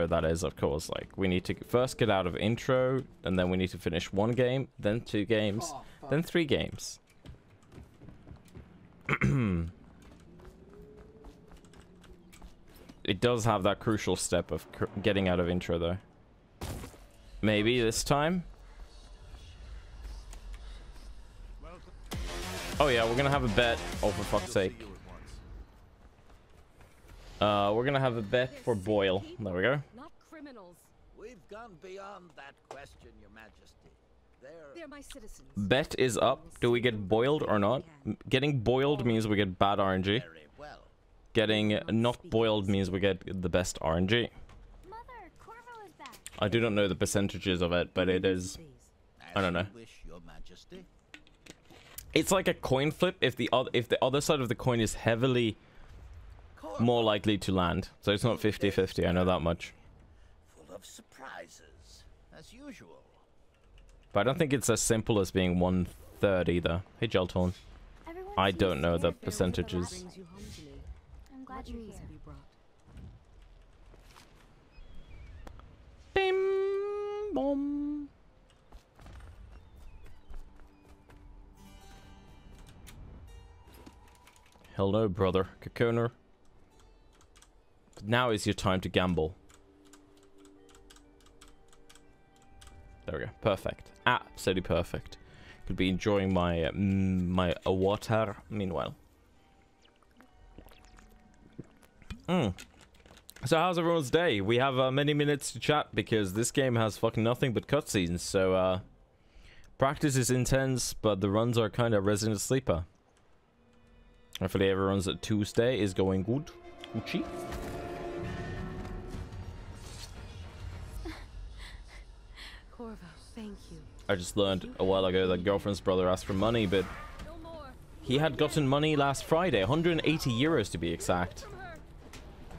that is, of course. Like, we need to first get out of intro, and then we need to finish 1 game, then 2 games, then 3 games. It does have that crucial step of getting out of intro, though. Maybe this time. Oh yeah, we're gonna have a bet. Oh, for fuck's sake. We're gonna have a bet for Boyle. There we go. Not criminals. We've gone beyond that question, Your Majesty. They're my citizens. Bet is up. Do we get boiled or not? Getting boiled means we get bad RNG. Very well. Getting not boiled means we get the best RNG. Mother, Corvo is back. I do not know the percentages of it, but it is... I don't know. As you wish, Your Majesty. It's like a coin flip if the other side of the coin is heavily more likely to land. So it's not 50-50, I know that much. Full of surprises, as usual. But I don't think it's as simple as being 1/3 either. Hey, Geltorn. I don't know the percentages. I'm glad you're here. Bim bom. Hello, brother. Kakoner. Now is your time to gamble. There we go. Perfect. Absolutely perfect. Could be enjoying my my water meanwhile. So how's everyone's day? We have many minutes to chat because this game has fucking nothing but cutscenes. So practice is intense, but the runs are kind of Resident Sleeper. Hopefully everyone's Tuesday is going good. Gucci. Corvo, thank you. I just learned a while ago that girlfriend's brother asked for money, but he had gotten money last Friday, 180 euros to be exact.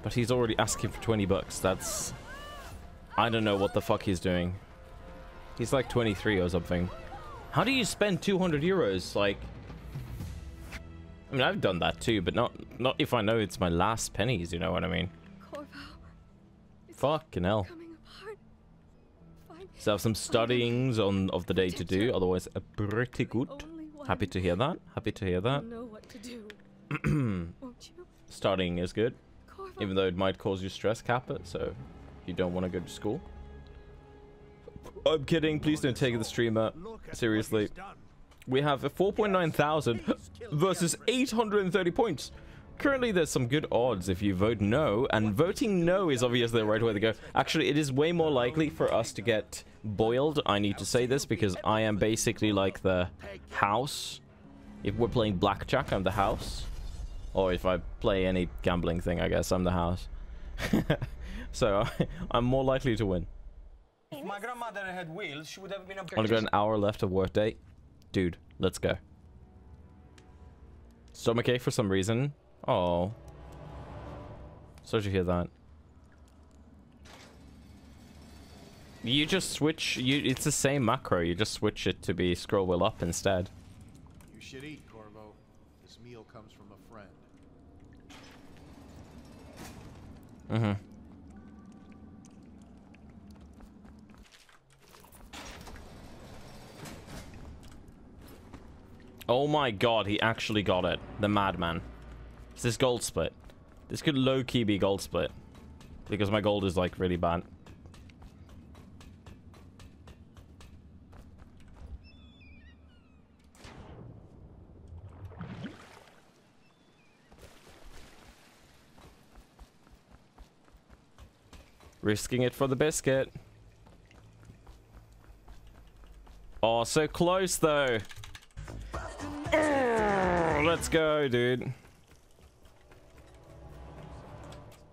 But he's already asking for 20 bucks. That's... I don't know what the fuck he's doing. He's like 23 or something. How do you spend 200 euros? Like... I mean, I've done that too, but not if I know it's my last pennies, you know what I mean? Corvo. Fucking hell. So I have some studyings of the day to do, otherwise pretty good. Happy to hear that. Happy to hear that. Know what to do. Won't you? Studying is good, Corvo. even though it might cause you stress, cap it, so you don't want to go to school. I'm kidding, please don't take the streamer seriously. We have a 4.9 thousand versus 830 points. Currently, there's some good odds if you vote no, and voting no is obviously the right way to go. Actually, it is way more likely for us to get boiled. I need to say this because I am basically like the house. If we're playing blackjack, I'm the house. Or if I play any gambling thing, I guess I'm the house. So I'm more likely to win. If my grandmother had wheels, she would have been a... Only got an hour left of workday. Dude, let's go. Stomachache for some reason. Oh. Sorry to hear that. You just switch... it's the same macro. You just switch it to be scroll wheel up instead. You should eat, Corvo. This meal comes from a friend. Mm-hmm. Oh my god, he actually got it. The madman. Is this gold split? This could low-key be gold split. Because my gold is like really bad. Risking it for the biscuit. Oh, so close though. Let's go, dude.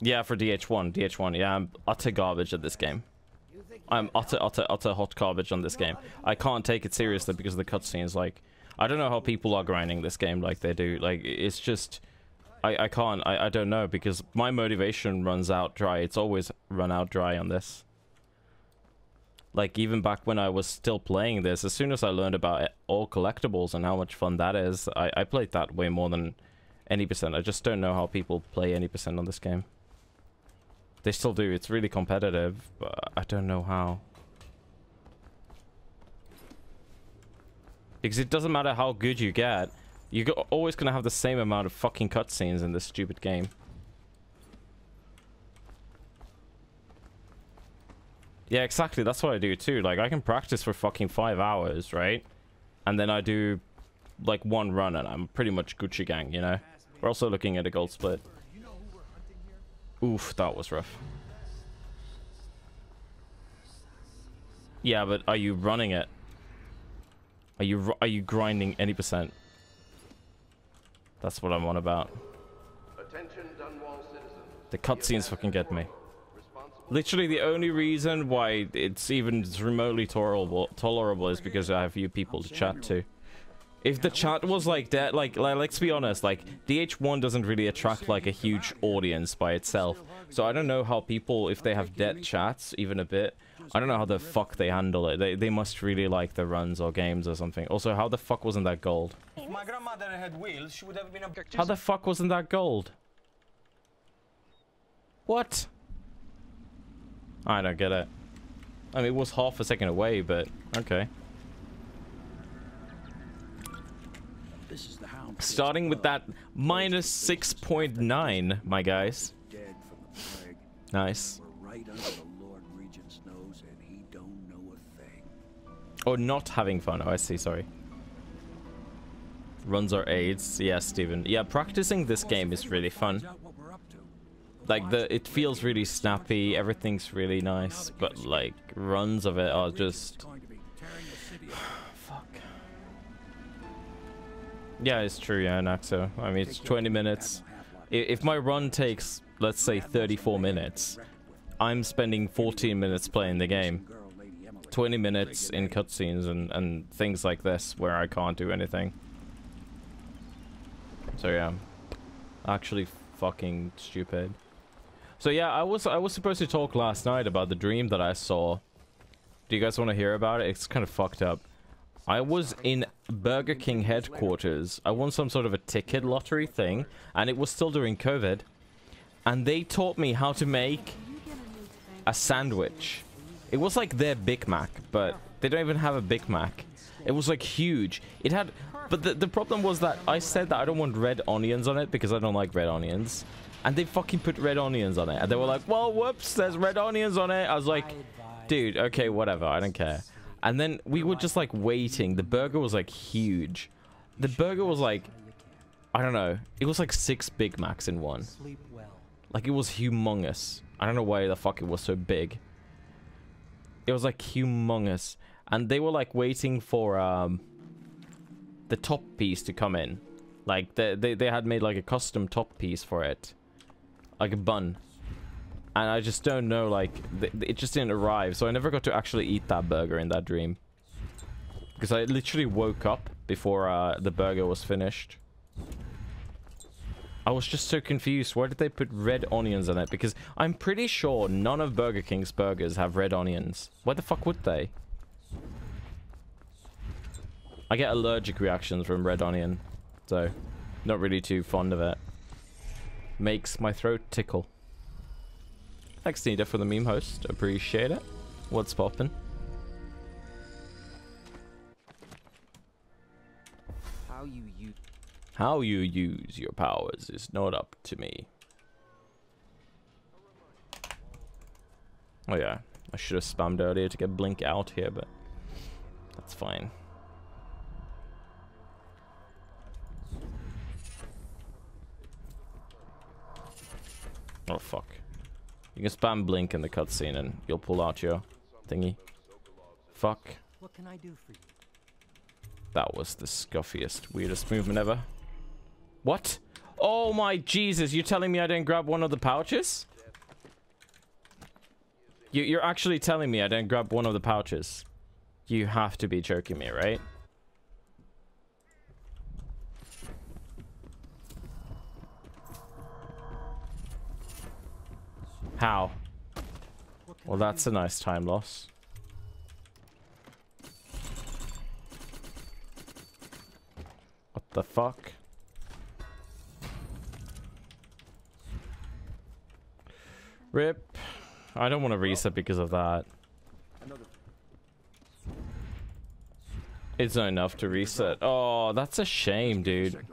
Yeah, for DH1. DH1. Yeah, I'm utter garbage at this game. I'm utter hot garbage on this game. I can't take it seriously because of the cutscenes. Like, I don't know how people are grinding this game like they do. Like, it's just... I can't. I don't know because my motivation runs out dry. It's always run out dry on this. Like, even back when I was still playing this, as soon as I learned about all collectibles and how much fun that is, I played that way more than any percent. I just don't know how people play any percent on this game. They still do. It's really competitive, but I don't know how. Because it doesn't matter how good you get, you're always gonna have the same amount of fucking cutscenes in this stupid game. Yeah, exactly. That's what I do too. Like, I can practice for fucking 5 hours, right? And then I do, like, one run and I'm pretty much Gucci gang, you know? We're also looking at a gold split. Oof, that was rough. Yeah, but are you running it? Are you grinding any percent? That's what I'm on about. The cutscenes fucking get me. Literally, the only reason why it's even remotely tolerable is because I have few people to chat to. If the chat was like that, like let's be honest, like DH1 doesn't really attract like a huge audience by itself. So I don't know how people, if they have dead chats even a bit, I don't know how the fuck they handle it. They must really like the runs or games or something. Also, how the fuck wasn't that gold? If my grandmother had wheels, she would have been a... How the fuck wasn't that gold? What? I don't get it. I mean, it was half a second away, but okay. Starting with that minus 6.9, my guys. Nice. Oh, not having fun. Oh, I see. Sorry. Runs are aids. Yeah, Steven. Yeah, practicing this game is really fun. Like, it feels really snappy. Everything's really nice. But, like, runs of it are just... Fuck. Yeah, it's true, yeah, Naxo. I mean, it's 20 minutes. If my run takes, let's say, 34 minutes, I'm spending 14 minutes playing the game. 20 minutes in cutscenes and things like this where I can't do anything. So yeah, actually fucking stupid. So yeah, I was supposed to talk last night about the dream that I saw. Do you guys want to hear about it? It's kind of fucked up. I was in Burger King headquarters. I won some sort of a ticket lottery thing, and it was still during COVID. And they taught me how to make a sandwich. It was like their Big Mac, but they don't even have a Big Mac. It was like huge. It had, but the problem was that I said that I don't want red onions on it because I don't like red onions. And they fucking put red onions on it. And they were like, well, whoops, there's red onions on it. I was like, dude, okay, whatever, I don't care. And then we were just like waiting. The burger was like huge. The burger was like, I don't know. It was like 6 Big Macs in one. Like, it was humongous. I don't know why the fuck it was so big. It was like humongous. And they were like waiting for the top piece to come in. Like, they had made like a custom top piece for it. Like a bun. And I just don't know, like, it just didn't arrive. So I never got to actually eat that burger in that dream. Because I literally woke up before the burger was finished. I was just so confused. Why did they put red onions on it? Because I'm pretty sure none of Burger King's burgers have red onions. Why the fuck would they? I get allergic reactions from red onion. So, not really too fond of it. Makes my throat tickle. Thanks, Nita, for the meme host. Appreciate it. What's poppin'? How you use your powers is not up to me. Oh yeah, I should have spammed earlier to get Blink out here, but that's fine. Oh fuck. You can spam Blink in the cutscene and you'll pull out your thingy. Fuck. What can I do for you? That was the scuffiest, weirdest movement ever. What? Oh my Jesus, you're telling me I didn't grab one of the pouches? You're actually telling me I didn't grab one of the pouches? You have to be joking me, right? How? Well, that's a nice time loss. What the fuck? Rip. I don't want to reset because of that. It's not enough to reset. Oh, that's a shame, dude.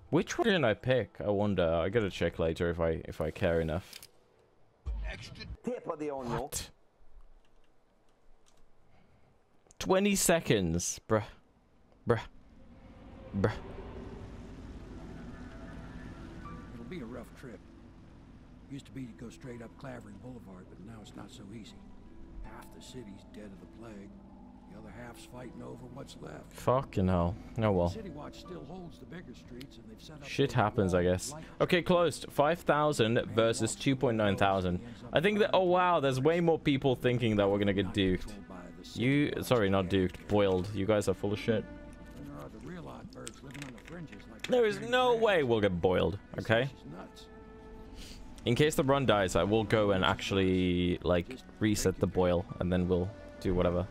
Which one did I pick? I wonder. I gotta check later if I care enough. What? 20 seconds, bruh. Bruh. Bruh. It'll be a rough trip. Used to be to go straight up Clavering Boulevard, but now it's not so easy. Half the city's dead of the plague. The other half's fighting over what's left. Fucking hell. Oh well. City Watch still holds the bigger streets, and they've set up Shit happens, I guess. Okay, closed. 5,000 versus 2.9 thousand. I think that. Oh wow, there's way more people thinking that we're gonna get duked. You, sorry, not duked, boiled. You guys are full of shit. There is no way we'll get boiled. Okay. In case the run dies, I will go and actually like reset the boil, and then we'll do whatever.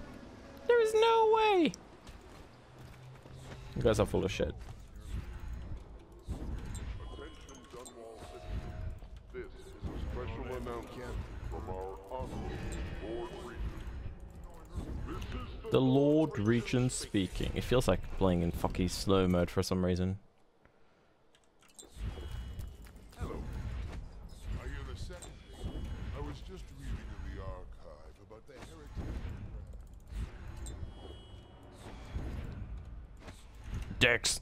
There is no way. You guys are full of shit. This is a special announcement from our honorable Lord Regent. The Lord Regent speaking. It feels like playing in fucking slow mode for some reason. Hello. I hear the second thing. I was just reading in the archive about the heritage. Dicks.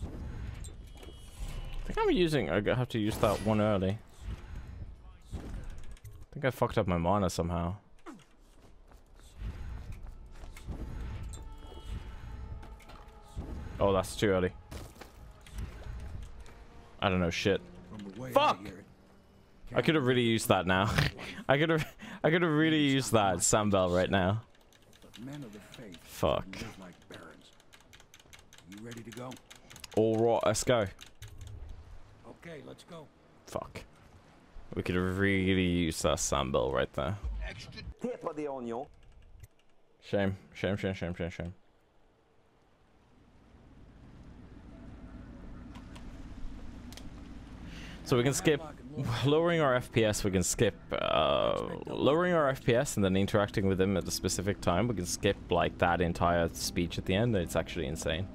I think I'm using. I have to use that one early. I think I fucked up my mana somehow. Oh, that's too early. I don't know shit. Fuck! I could have really used that now. I could have really used that Sambel right now. Fuck. You ready to go? All right, let's go. Okay, let's go. Fuck. We could have really used that Sambel right there. Shame. Shame, shame, shame, shame, shame. So we can skip lowering our FPS. We can skip lowering our FPS and then interacting with him at a specific time. We can skip like that entire speech at the end. It's actually insane.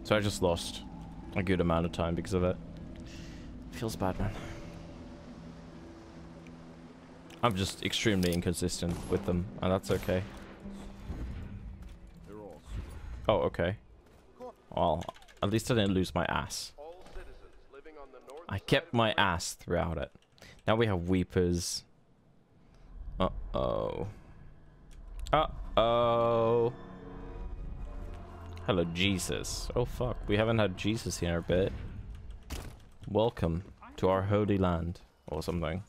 So I just lost a good amount of time because of it. Feels bad, man. I'm just extremely inconsistent with them, and that's okay. Oh, okay. Well, at least I didn't lose my ass. I kept my ass throughout it. Now we have Weepers. Uh-oh. Uh-oh. Hello, Jesus. Oh, fuck. We haven't had Jesus here in a bit. Welcome to our holy land. Or something.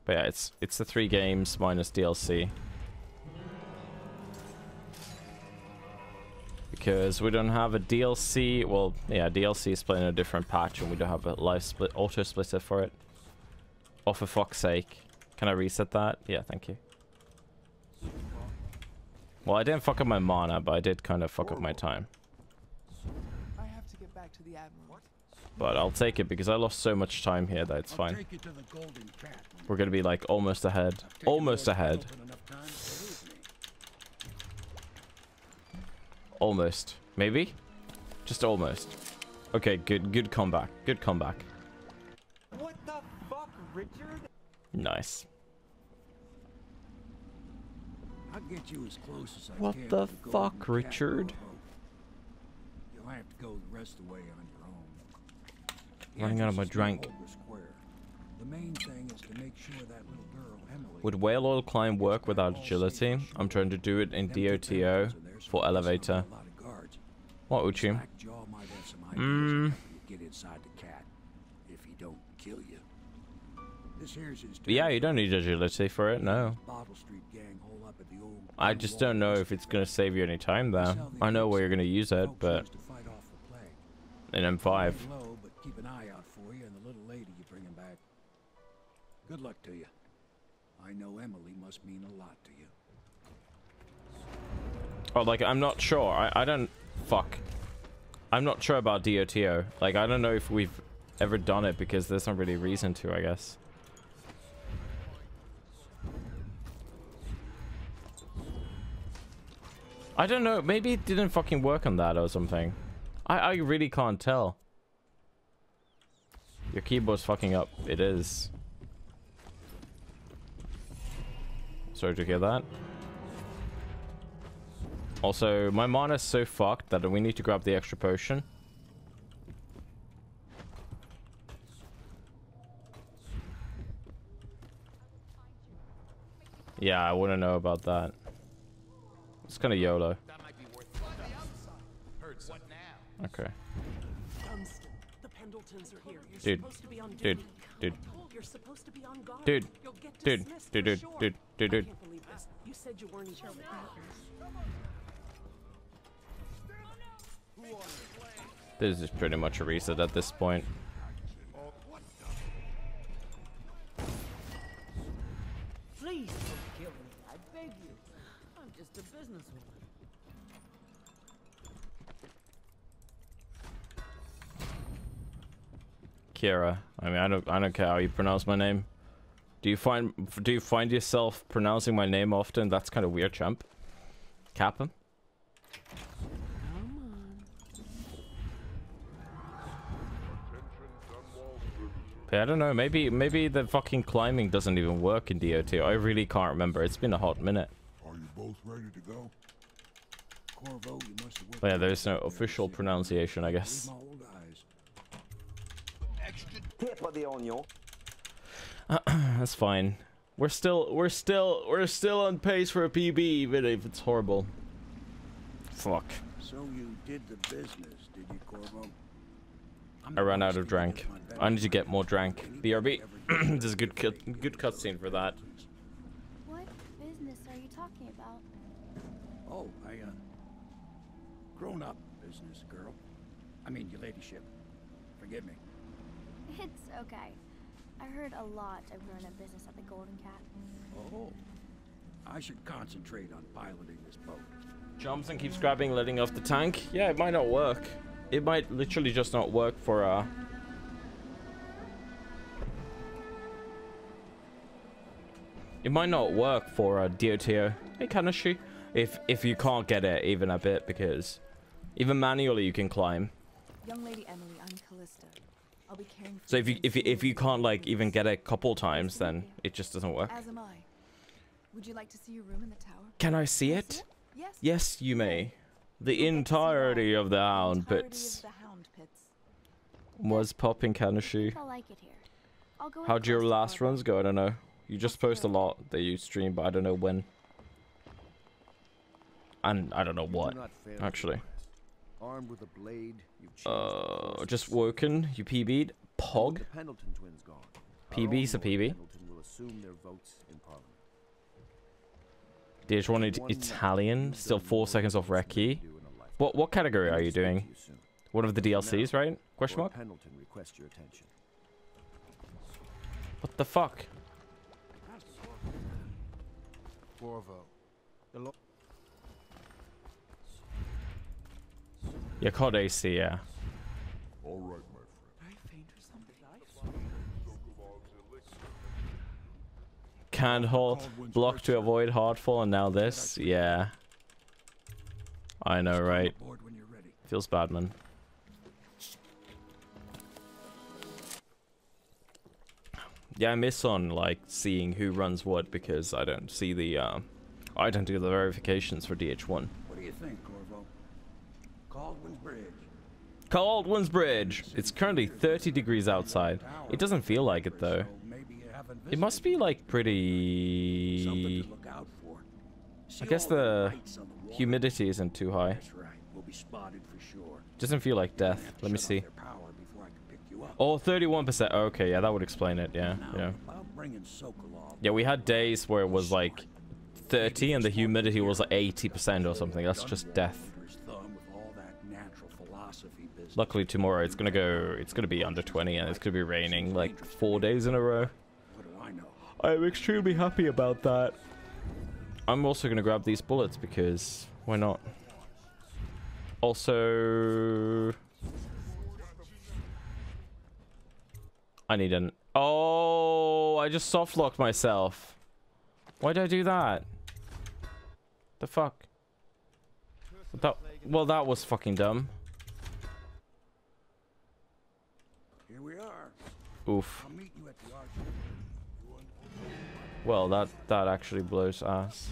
But yeah, it's the 3 games minus DLC. Because we don't have a DLC. Well, yeah, DLC is playing a different patch, and we don't have a live split auto splitter for it. Oh, for fuck's sake! Can I reset that? Yeah, thank you. Well, I didn't fuck up my mana, but I did kind of fuck up my time. I have to get back to the Admiral. But I'll take it because I lost so much time here that it's fine. We're gonna be like almost ahead. Almost ahead. Almost. Maybe? Just almost. Okay, good comeback. Good comeback. What the fuck, Richard? Nice. I'll get you as close as I What can the to the fuck, Golden Richard? Cat. You'll have to go the rest of the way on your own. Running out of my drink. The main thing is to make sure that little girl, Emily, Would whale oil climb work without agility? I'm trying to do it in DOTO for elevator. What, Uchim? Get inside the cat if he don't kill you. This here's his Yeah, you don't need agility for it, no. Bottle Street gang hole up at the old I just don't know if it's gonna save you any time there. I know where you're gonna use it, but in M5. low, but keep an eye out for you and the little lady you bringing back. Good luck to you. I know Emily must mean a lot to you. Oh, like, I'm not sure. I don't... Fuck. I'm not sure about DOTO. Like, I don't know if we've ever done it because there's not really a reason to, I guess. I don't know. Maybe it didn't fucking work on that or something. I really can't tell. Your keyboard's fucking up. It is. Sorry to hear that. Also, my mana's so fucked that we need to grab the extra potion. Yeah, I wouldn't know about that. It's kind of YOLO. Okay. The Pendletons are here. Dude. Dude. Dude. You're supposed to be on guard. Dude. You'll get Dude. dismissed Dude. for Dude. sure. Dude. Dude. Dude. I can't believe this. You said you weren't sure with This is pretty much a reset at this point. Please don't kill me. I beg you. I'm just a businesswoman. Kira. I mean, I don't care how you pronounce my name. Do you find yourself pronouncing my name often? That's kind of weird, champ. Kappa. I don't know. Maybe the fucking climbing doesn't even work in DOT. I really can't remember. It's been a hot minute. Are you both ready to go? Corvo, you must have worked. But yeah, there's no official pronunciation, I guess. My old eyes. That's fine. We're still on pace for a PB, even if it's horrible. Fuck. So you did the business, did you, Corvo? I ran out of drank. I need to get more drank. BRB. This is a good cutscene for that. What business are you talking about? Oh, grown-up business, girl. I mean, your ladyship. Forgive me. It's okay. I heard a lot of grown-up business at the Golden Cat. Oh, I should concentrate on piloting this boat. Jumps and keeps grabbing, letting off the tank. Yeah, it might not work. It might literally just not work for It might not work for DOTO. Hey, Kanashi. If you can't get it even a bit, because even manually you can climb. Young Lady Emily, I'm Callista. I'll be caring for So if you can't like even get it a couple times, then it just doesn't work. As am I. Would you like to see your room in the tower? Can I see it? Yes. Yes, you may. The entirety of the Hound Pits. Was popping, Kanashi. I like it here. I'll go How'd your last runs go? I don't know. You just post a lot that you stream, but I don't know when. And I don't know what, actually. Armed with a blade, Just woken. You PB'd. Pog. The Pendleton twins gone. PB's a PB. Pendleton will assume their votes in Parliament. DH1 Italian. Still 4 seconds off Recce. What category are you doing? One of the DLCs, right? Question mark? Pendleton request your attention. What the fuck? Corvo. Yeah, COD AC, yeah. All right, my friend. I faint or something. Can't hold block to avoid hardfall, and now this. Yeah. I know, right? Feels bad, man. Yeah, I miss on like seeing who runs what because I don't see the I don't do the verifications for DH1. What do you think, Corvo? Caldwell's Bridge. Caldwell's Bridge. It's currently 30 degrees outside. It doesn't feel like it though. It must be like pretty. I guess the humidity isn't too high. Doesn't feel like death. Let me see. Oh, 31%. Okay, yeah, that would explain it. Yeah, yeah. Yeah, we had days where it was like 30 and the humidity was like 80% or something. That's just death. Luckily tomorrow it's gonna be under 20 and it's gonna be raining like 4 days in a row. I'm extremely happy about that. I'm also gonna grab these bullets because Why not? Also, I need an... Oh, I just soft locked myself. Why did I do that? The fuck? Well, that was fucking dumb. Here we are. Oof. I'll meet you at the arch. Well, that actually blows ass.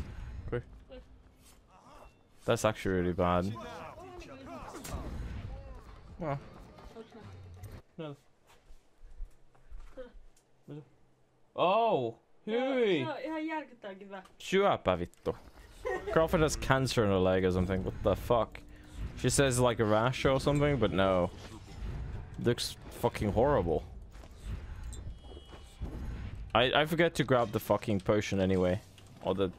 Okay. That's actually really bad. Well. No. Oh! Hui! Syöpä vittu. Crawford has cancer in her leg or something. What the fuck? She says like a rash or something, but no. Looks fucking horrible. I forget to grab the fucking potion anyway. Or the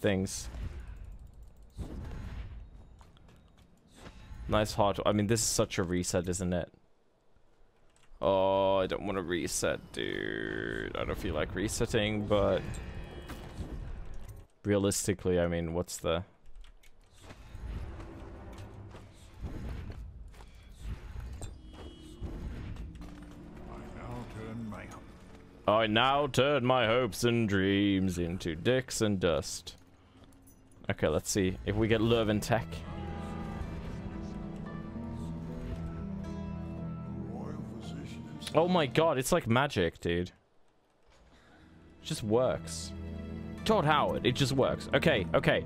things. Nice heart. I mean, this is such a reset, isn't it? Oh, I don't want to reset, dude. I don't feel like resetting, but... realistically, I mean, what's the... I now turn my hopes and dreams into dicks and dust. Okay, let's see if we get Leuven Tech. Oh my god, it's like magic, dude. It just works. Todd Howard, it just works. Okay, okay.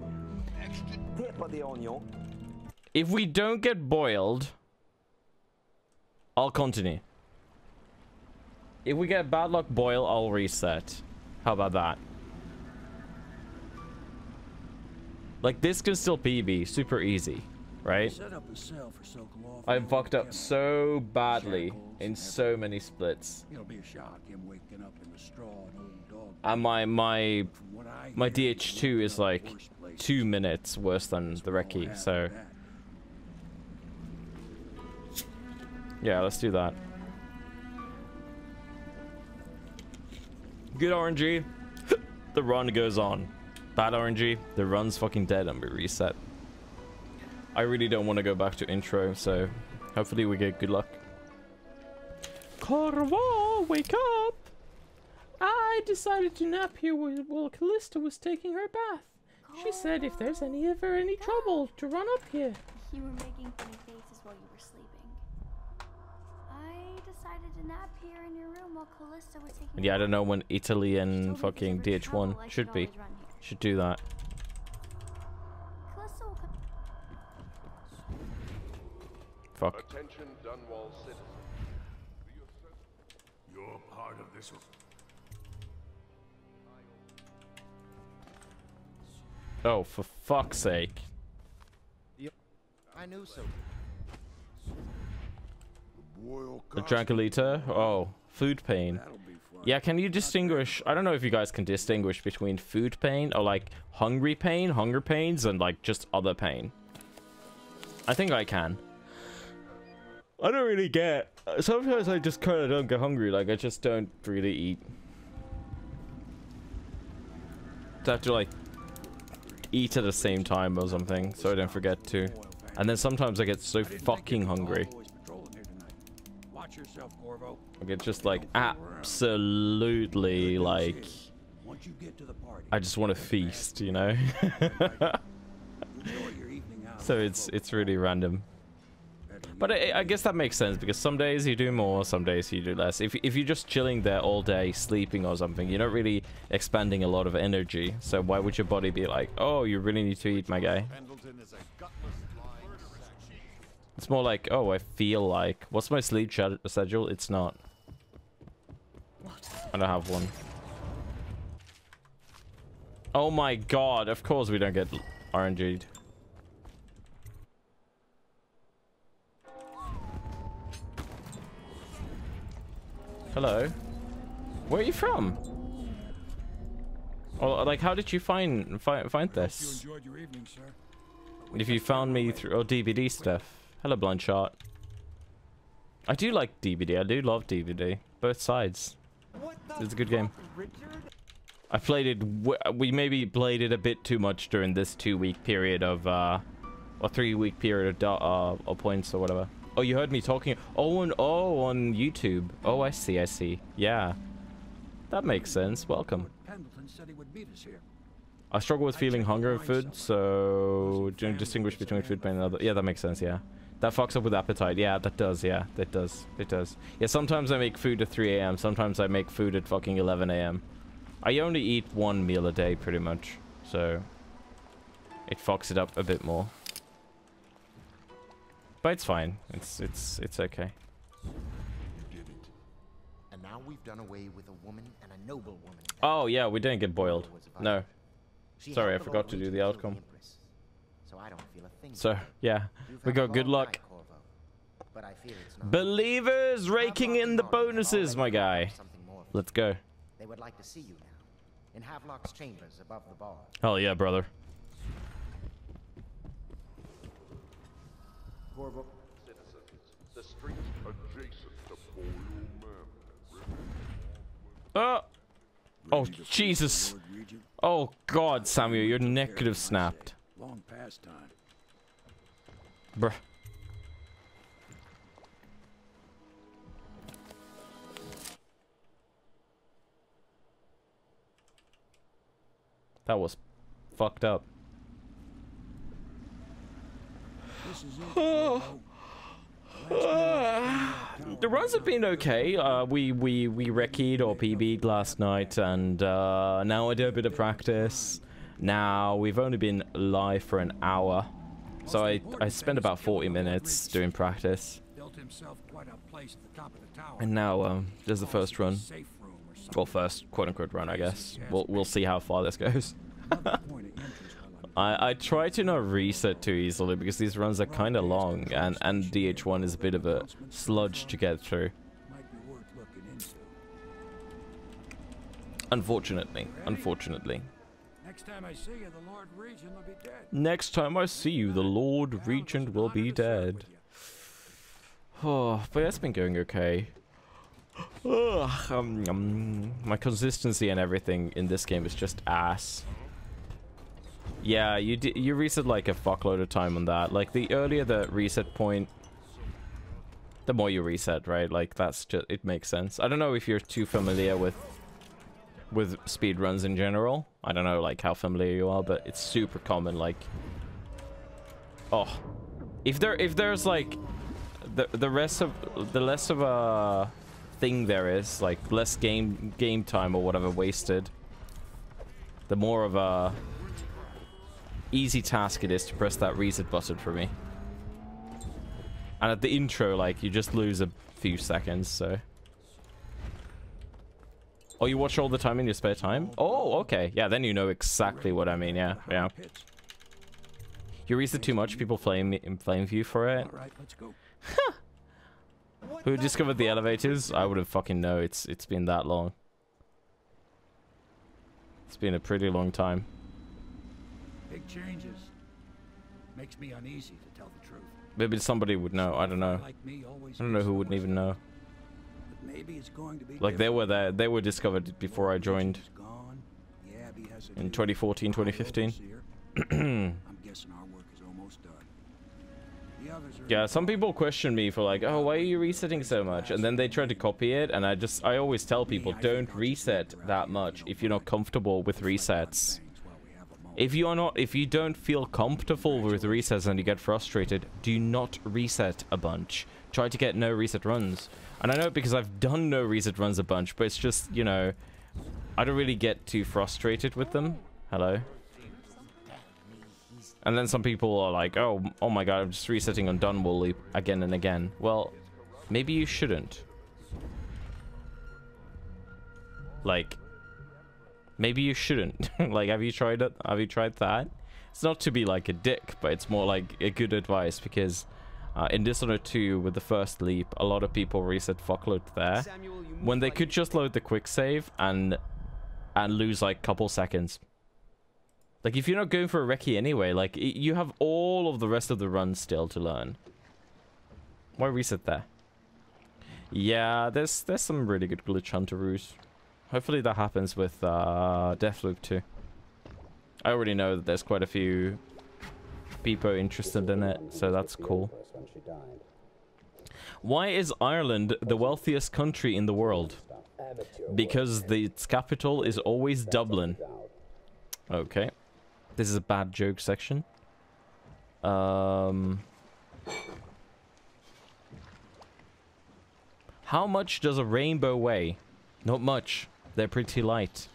If we don't get boiled, I'll continue. If we get bad luck boil, I'll reset. How about that? Like, this can still PB. Super easy. Right? I fucked up so badly in so many splits. It'll be a shock, him waking up in the straw, an old dog. And my DH2 is like 2 minutes worse than the Recce, so... yeah, let's do that. Good RNG, the run goes on. Bad RNG, the run's fucking dead and we reset. I really don't want to go back to intro, so hopefully we get good luck. Corvo, wake up! I decided to nap here while Callista was taking her bath. She said if there's any trouble to run up here. You were making funny faces while you were sleeping. I decided to nap here in your room while Callista was taking... yeah, I don't know when Italy and fucking DH1 should be. Should do that. Fuck. Attention, Dunwall citizens. You're part of this. Oh, for fuck's sake. Yep. I knew so. The Dragolita? Oh, food pain. Yeah, can you distinguish? I don't know if you guys can distinguish between food pain or like hungry pain, hunger pains, and like just other pain. I think I can. I don't really get... sometimes I just kind of don't get hungry, like I just don't really eat. I have to like eat at the same time or something, so I don't forget to. And then sometimes I get so fucking hungry. Watch yourself, Corvo. I get just like absolutely like... once you get to the party, I just want to feast, you know? So it's really random. But I guess that makes sense because some days you do more, some days you do less. If you're just chilling there all day, sleeping or something, you're not really expending a lot of energy. So why would your body be like, oh, you really need to eat, my guy? It's more like, oh, I feel like. What's my sleep schedule? It's not. I don't have one. Oh my god, of course we don't get RNG'd. Hello. Where are you from? Or like, how did you find this? You enjoyed your evening, sir. If you found me through DBD stuff. Hello, Blind Shot. I do like DBD. I do love DBD. Both sides. It's a good game. I played it. We maybe played it a bit too much during this 2-week period of, or 3-week period of points or whatever. Oh, you heard me talking. Oh, on YouTube. Oh, I see. I see. Yeah, that makes sense. Welcome. Pendleton said he would meet us here. I struggle with feeling hunger and food, so don't distinguish between food pain and other. Yeah, that makes sense. Yeah, that fucks up with appetite. Yeah, that does. Yeah, that does. It does. Yeah, sometimes I make food at 3 a.m. Sometimes I make food at fucking 11 a.m. I only eat 1 meal a day, pretty much, so it fucks it up a bit more. But it's fine. It's okay. You did it. And now we've done away with a woman and a noble woman. Oh yeah, we didn't get boiled. No. She Sorry, I helped the forgot Lord to do Regent the kill outcome. Empress. So I don't feel a thing. So yeah, You've we had a got good long luck. night, Corvo, but I fear it's not. Believers raking in the bonuses, my guy. Let's go. They would like to see you now, in Havelock's chambers above the bar. Hell yeah, brother. Corvo. Citizens, the street adjacent to Boyle Manor. Oh, Jesus. Oh, God, Samuel, your neck could have snapped. Long past time. Bruh. That was fucked up. This is it. The runs have been okay. We recce'd or PB'd last night, and now I do a bit of practice. Now we've only been live for an hour, so I spent about 40 minutes doing practice. And now there's the first run. Well, first quote-unquote run, I guess. We'll see how far this goes. I try to not reset too easily because these runs are kind of long, and DH1 is a bit of a sludge to get through. Unfortunately. Next time I see you, the Lord Regent will be dead. Next time I see you, the Lord Regent will be dead. Oh, but that's been going okay. My consistency and everything in this game is just ass. Yeah, you reset like a fuckload of time on that. Like, the earlier the reset point, the more you reset, right? Like, that's just, it makes sense. I don't know if you're too familiar with speedruns in general. I don't know, like, how familiar you are, but it's super common, like... Oh. If there's, like, the less of a thing there is, like, less game time or whatever wasted, the more of a easy task it is to press that reset button for me. And at the intro, like, you just lose a few seconds, so... Oh, you watch all the time in your spare time? Oh, okay. Yeah, then you know exactly what I mean, yeah. You reset too much, people flame you for it. All right, let's go. Who discovered the elevators? I wouldn't fucking know. It's been that long. It's been a pretty long time. Big changes. Makes me uneasy, to tell the truth. Maybe somebody would know. I don't know. I don't know who wouldn't even know. But maybe it's going to be like, they were there. They were discovered before I joined. In 2014, 2015. I'm guessing our work is almost done. Yeah, some people question me for like, oh, why are you resetting so much? And then they try to copy it, and I always tell people, don't reset that much if you're not comfortable with resets. If you don't feel comfortable with resets and you get frustrated, do not reset a bunch. Try to get no reset runs. And I know because I've done no reset runs a bunch, but it's just, you know, I don't really get too frustrated with them. Hello? And then some people are like, oh my god, I'm just resetting on Dunwall again and again. Well, maybe you shouldn't. Like, maybe you shouldn't. Like, have you tried it? Have you tried that? It's not to be like a dick, but it's more like a good advice, because in Dishonored 2, with the first leap, a lot of people reset fuckload there when they could just load the quick save and lose like a couple seconds. Like, if you're not going for a recce anyway, like, you have all of the rest of the run still to learn. Why reset there? Yeah, there's some really good glitch hunter roos. Hopefully that happens with Deathloop too. I already know that there's quite a few people interested in it, so that's cool. Why is Ireland the wealthiest country in the world? Because its capital is always Dublin. Okay. This is a bad joke section. How much does a rainbow weigh? Not much. They're pretty light.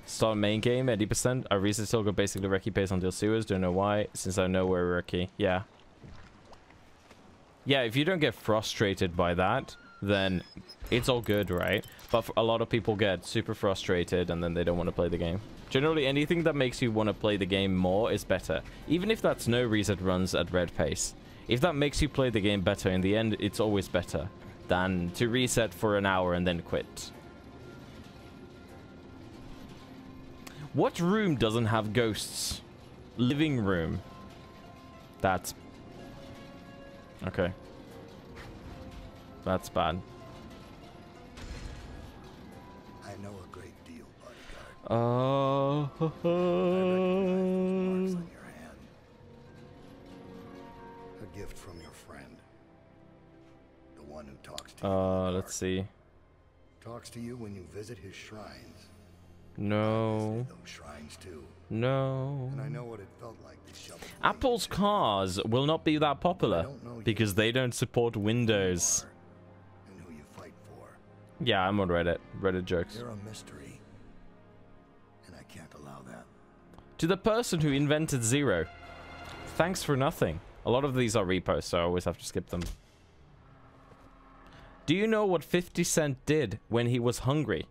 Start main game, 80%. I recently still got basically recce pace on sewers. Don't know why, since I know we're recce. Yeah. Yeah, if you don't get frustrated by that, then it's all good, right? But a lot of people get super frustrated and then they don't want to play the game. Generally, anything that makes you want to play the game more is better. Even if that's no reset runs at red pace. If that makes you play the game better in the end, it's always better than to reset for an hour and then quit. What room doesn't have ghosts? Living room. That's... okay. That's bad. I know a great deal, bodyguard. Oh. I recognize those marks on your hand. A gift from your friend. The one who talks to you. Let's see. Talks to you when you visit his shrines. No. Those shrines too. No. And I know what it felt like to shovel. Apple's cars will not be that popular because they don't support Windows. And who you fight for. Yeah, I'm on Reddit. Reddit jokes. You're a mystery. And I can't allow that. To the person who invented Zero. Thanks for nothing. A lot of these are reposts, so I always have to skip them. Do you know what 50 Cent did when he was hungry?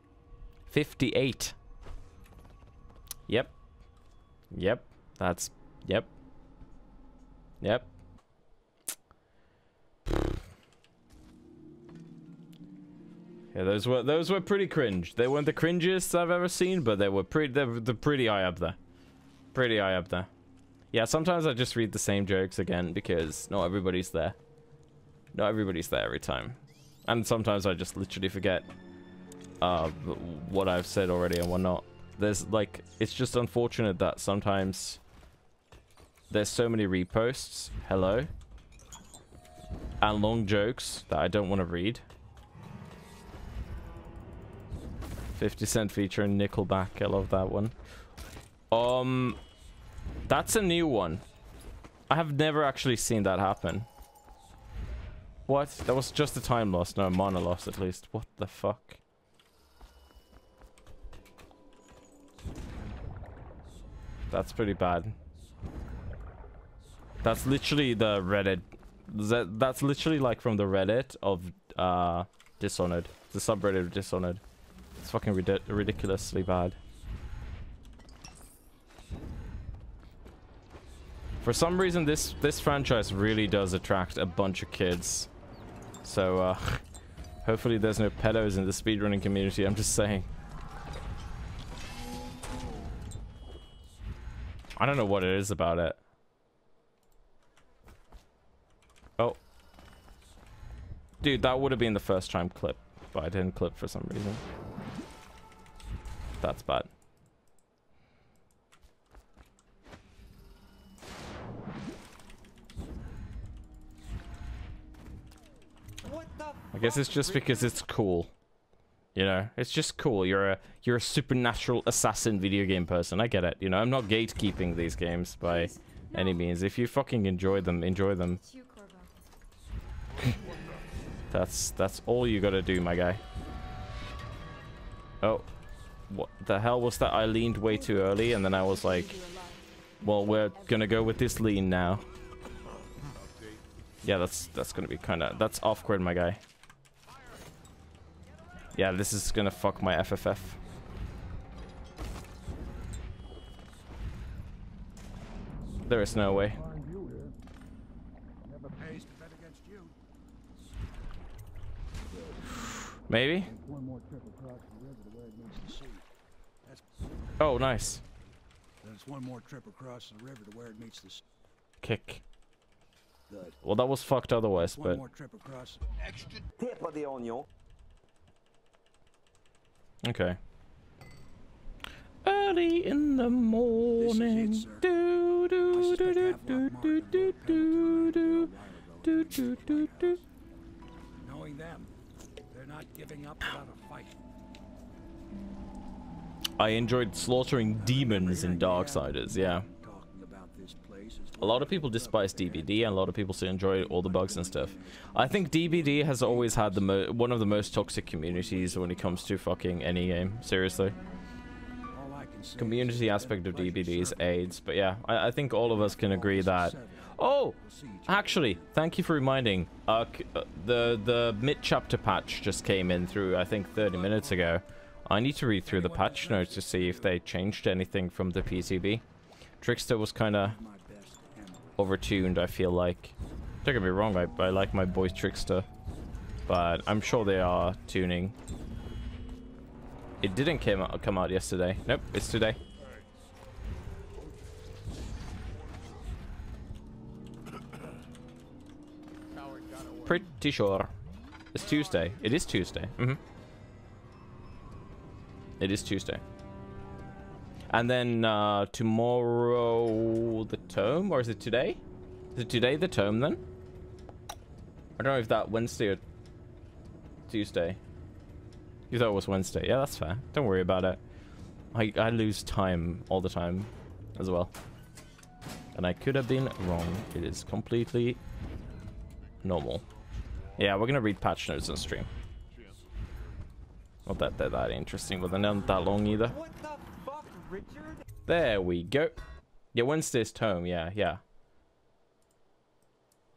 58. Yep. Yep. That's... yep. Yep. Yeah, those were pretty cringe. They weren't the cringiest I've ever seen, but they were they're pretty high up there. Pretty high up there. Yeah, sometimes I just read the same jokes again because not everybody's there. Not everybody's there every time. And sometimes I just literally forget what I've said already and whatnot. There's like, it's just unfortunate that sometimes there's so many reposts, hello, and long jokes that I don't want to read. 50 Cent featuring Nickelback, I love that one. That's a new one. I have never actually seen that happen. What? That was just a time loss, no, a mana loss at least. What the fuck? That's pretty bad. That's literally the Reddit. That's literally like from the Reddit of Dishonored. The subreddit of Dishonored. It's fucking ridiculously bad. For some reason, this franchise really does attract a bunch of kids. So, hopefully there's no pedos in the speedrunning community, I'm just saying. I don't know what it is about it. Oh. Dude, that would have been the first time clip, but I didn't clip for some reason. That's bad. I guess it's just because it's cool. You know, it's just cool. You're a supernatural assassin video game person. I get it. You know, I'm not gatekeeping these games by any means. If you fucking enjoy them, enjoy them. That's all you gotta do, my guy. Oh, what the hell was that? I leaned way too early, and then I was like, well, we're gonna go with this lean now. Yeah, that's gonna be kind of, that's off grid, my guy. Yeah, this is gonna fuck my FFF. There is no way. Maybe? Oh, nice. There's one more trip across the river to where it meets the sea. Kick. Good. Well, that was fucked otherwise, One but... more trip across. Extra tip of the onion. Okay. Early in the morning. Do do do do do do do do do do do do. Knowing them, they're not giving up without a fight. I enjoyed slaughtering demons in Darksiders, yeah. A lot of people despise DBD, and a lot of people still enjoy all the bugs and stuff. I think DBD has always had one of the most toxic communities when it comes to fucking any game, seriously. Community aspect of DBD is AIDS, but yeah, I think all of us can agree that... Oh! Actually, thank you for reminding. The mid-chapter patch just came in through, I think, 30 minutes ago. I need to read through the patch notes to see if they changed anything from the PCB. Trickster was kind of overtuned, I feel like. Don't get me wrong, I like my boy Trickster, but I'm sure they are tuning. It didn't come out yesterday. Nope, it's today. Pretty sure. It's Tuesday. It is Tuesday. It is Tuesday. And then tomorrow the tome, or is it today? Is it today the tome then? I don't know if that Wednesday or Tuesday. You thought it was Wednesday. Yeah, that's fair. Don't worry about it. I lose time all the time as well. And I could have been wrong. It is completely normal. Yeah, we're gonna read patch notes on stream. Not that they're that interesting, but they're not that long either. What the fuck, Richard? There we go. Yeah, Wednesday's tome. Yeah, yeah.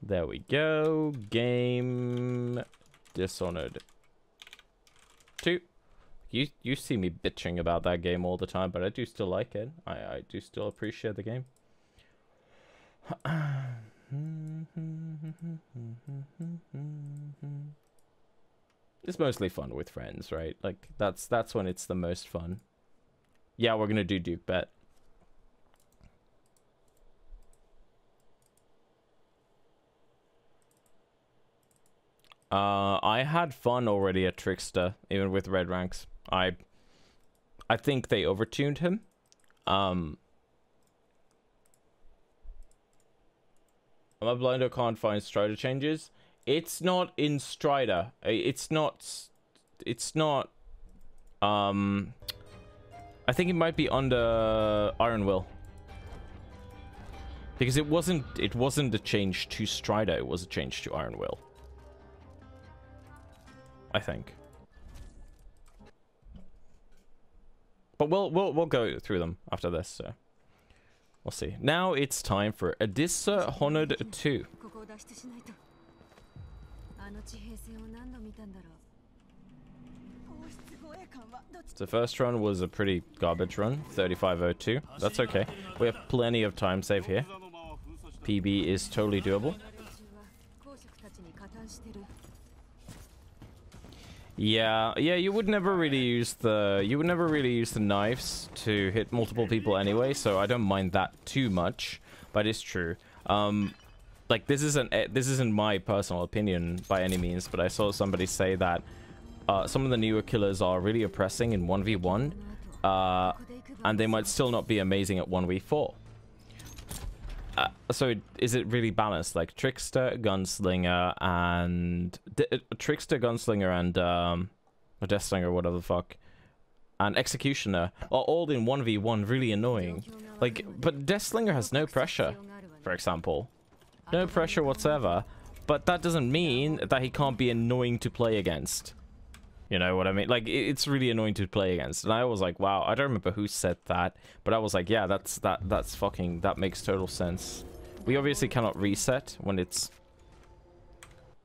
There we go. Game Dishonored 2. You see me bitching about that game all the time, but I do still like it. I do still appreciate the game. It's mostly fun with friends, right? Like that's when it's the most fun. Yeah, we're gonna do Duke Bet. I had fun already at Trickster, even with red ranks. I think they overtuned him. Am I blind or can't find Strider changes? It's not in Strider. It's not. I think it might be under Iron Will. Because it wasn't a change to Strider, it was a change to Iron Will. I think. But we'll go through them after this, so we'll see. Now it's time for a Dishonored 2. The first run was a pretty garbage run, 3502. That's okay. We have plenty of time save here. PB is totally doable. Yeah, you would never really use the knives to hit multiple people anyway, so I don't mind that too much. But it's true. Like this isn't my personal opinion by any means, but I saw somebody say that some of the newer killers are really oppressing in 1v1, and they might still not be amazing at 1v4. So is it really balanced? Like Trickster, Gunslinger, and or Deathslinger, whatever the fuck, and Executioner are all in 1v1 really annoying. Like, but Deathslinger has no pressure, for example. No pressure whatsoever, but that doesn't mean that he can't be annoying to play against. You know what I mean? Like, it's really annoying to play against. And I was like, wow, I don't remember who said that, but I was like, yeah, that makes total sense. We obviously cannot reset when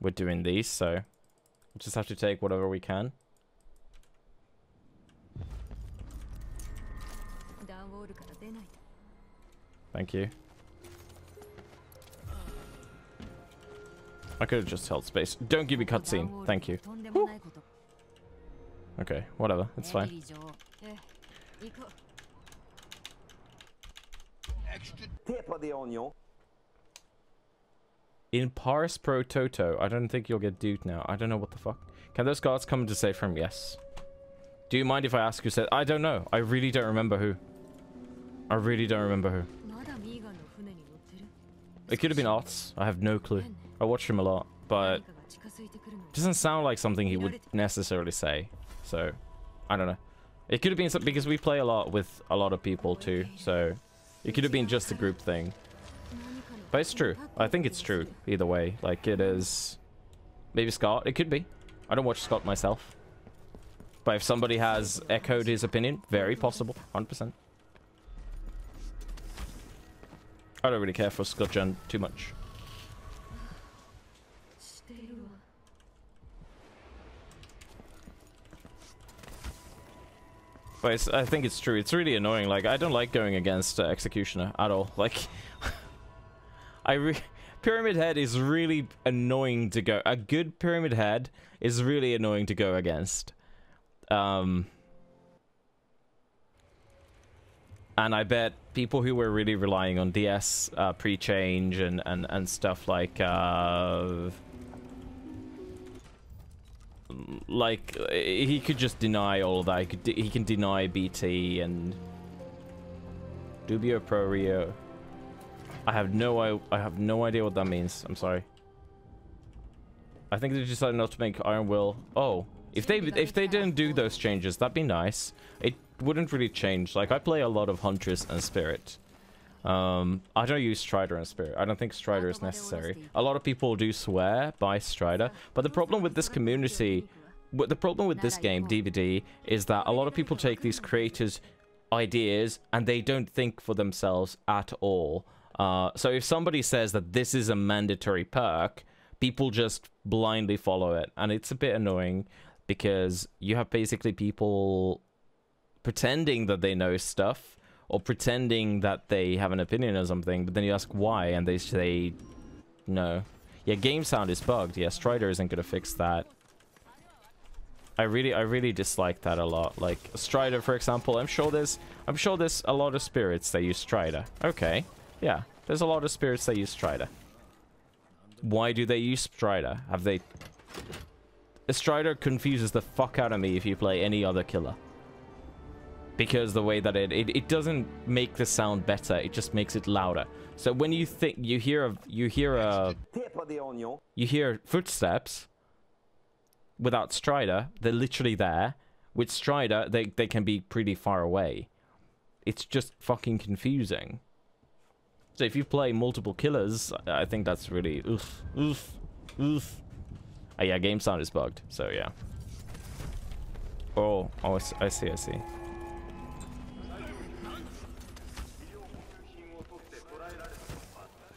we're doing these, so we just have to take whatever we can. Thank you. I could have just held space. Don't give me cutscene. Thank you. Woo. Okay, whatever. It's fine. In Paris Pro Toto, I don't think you'll get duped now. I don't know what the fuck. Can those guards come to save from? Yes. Do you mind if I ask who said? I don't know. I really don't remember who. I really don't remember who. It could have been Arts. I have no clue. I watched him a lot, but it doesn't sound like something he would necessarily say. So, I don't know. It could have been something because we play a lot with a lot of people too. So, it could have been just a group thing. But it's true. I think it's true either way. Like it is. Maybe Scott. It could be. I don't watch Scott myself. But if somebody has echoed his opinion, very possible. 100%. I don't really care for Scott Gen too much. But I think it's true. It's really annoying. Like, I don't like going against Executioner at all. Like, Pyramid Head is really annoying to go. A good Pyramid Head is really annoying to go against. And I bet people who were really relying on DS pre-change and stuff like he could just deny all of that. He can deny BT and Dubio Pro Rio. I have no idea what that means. I'm sorry. I think they decided not to make Iron Will. Oh, if they didn't do those changes, that'd be nice. It wouldn't really change. Like, I play a lot of Huntress and Spirit. I don't use Strider and Spirit. I don't think Strider is necessary. A lot of people do swear by Strider, but the problem with this community, the problem with this game, DVD, is that a lot of people take these creators' ideas and they don't think for themselves at all. So if somebody says that this is a mandatory perk, people just blindly follow it, and it's a bit annoying because you have basically people pretending that they know stuff or pretending that they have an opinion or something, but then you ask why and they say no. Yeah, game sound is bugged. Yeah, Strider isn't gonna fix that. I really dislike that a lot. Like Strider, for example, I'm sure there's a lot of spirits that use Strider. Okay, yeah, there's a lot of spirits that use Strider. Why do they use Strider? Have they? Strider confuses the fuck out of me if you play any other killer. Because the way that it doesn't make the sound better, it just makes it louder. So when you think you hear footsteps without Strider, they're literally there. With Strider, they can be pretty far away. It's just fucking confusing. So if you play multiple killers, I think that's really oof. Oh yeah, game sound is bugged. So yeah. Oh, I see.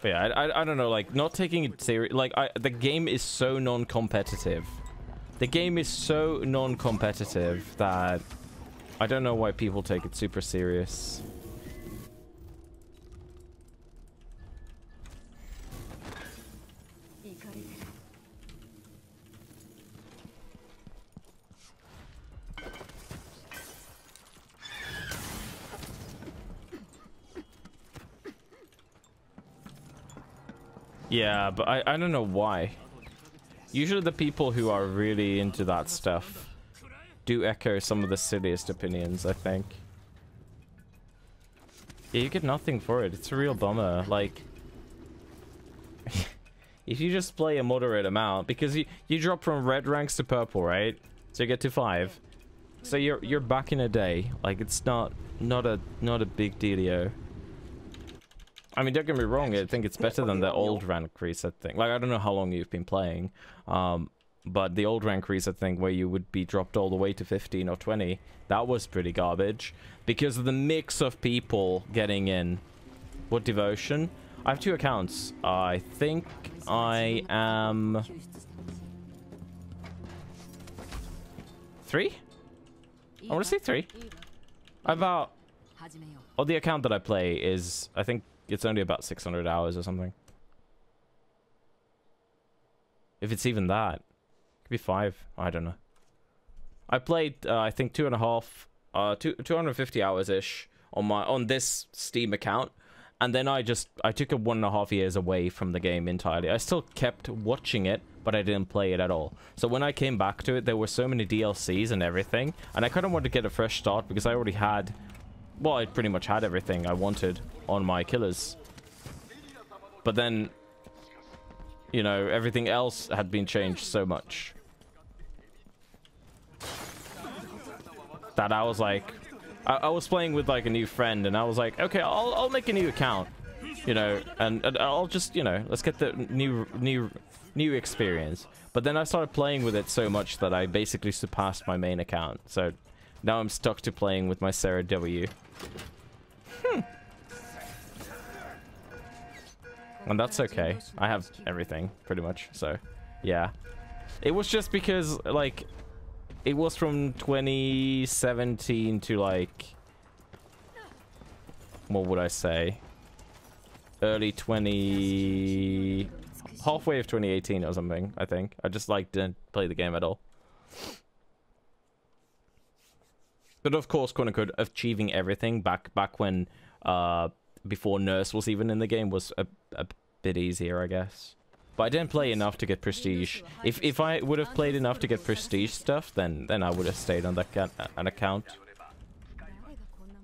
But yeah, I don't know, like, not taking it serious. Like, the game is so non-competitive. The game is so non-competitive that I don't know why people take it super serious. Yeah, but I don't know why. Usually the people who are really into that stuff do echo some of the silliest opinions, I think. Yeah, you get nothing for it. It's a real bummer. Like, if you just play a moderate amount, because you drop from red ranks to purple, right? So you get to 5. So you're back in a day. Like, it's not a big dealio. I mean, don't get me wrong, I think it's better than the old rank reset thing. Like, I don't know how long you've been playing, but the old rank reset thing where you would be dropped all the way to 15 or 20, that was pretty garbage. Because of the mix of people getting in. What devotion? I have 2 accounts. I think I am... 3? I want to say 3. About... Oh, the account that I play is, I think, it's only about 600 hours or something. If it's even that. It could be 5. I don't know. I played, I think 250 hours-ish on this Steam account. And then I took a 1.5 years away from the game entirely. I still kept watching it, but I didn't play it at all. So when I came back to it, there were so many DLCs and everything, and I kind of wanted to get a fresh start because I already had, well, I pretty much had everything I wanted on my killers. But then, you know, everything else had been changed so much that I was like, I was playing with like a new friend, and I was like, okay, I'll make a new account, you know, and I'll just, you know, let's get the new experience. But then I started playing with it so much that I basically surpassed my main account. So now I'm stuck to playing with my Sarah W. And that's okay. I have everything pretty much. So yeah, it was just because like it was from 2017 to like, what would I say, early halfway of 2018 or something. I think I just like didn't play the game at all. But of course, quote unquote, achieving everything back when before Nurse was even in the game was a bit easier, I guess. But I didn't play enough to get prestige. If I would have played enough to get prestige stuff, then I would have stayed on that an account.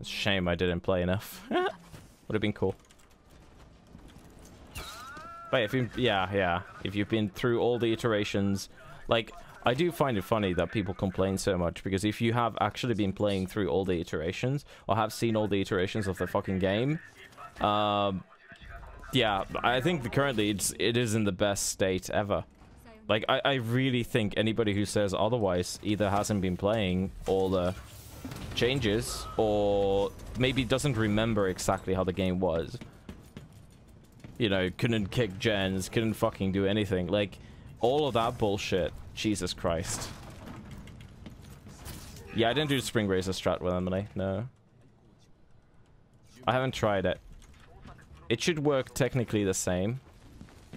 It's a shame I didn't play enough. Would have been cool. But if you, yeah, if you've been through all the iterations, like, I do find it funny that people complain so much, because if you have actually been playing through all the iterations, or have seen all the iterations of the fucking game, yeah, I think currently it is in the best state ever. Like, I really think anybody who says otherwise either hasn't been playing all the changes, or maybe doesn't remember exactly how the game was. You know, couldn't kick gens, couldn't fucking do anything. Like, all of that bullshit. Jesus Christ. Yeah, I didn't do Spring Razor strat with Emily, no. I haven't tried it. It should work technically the same,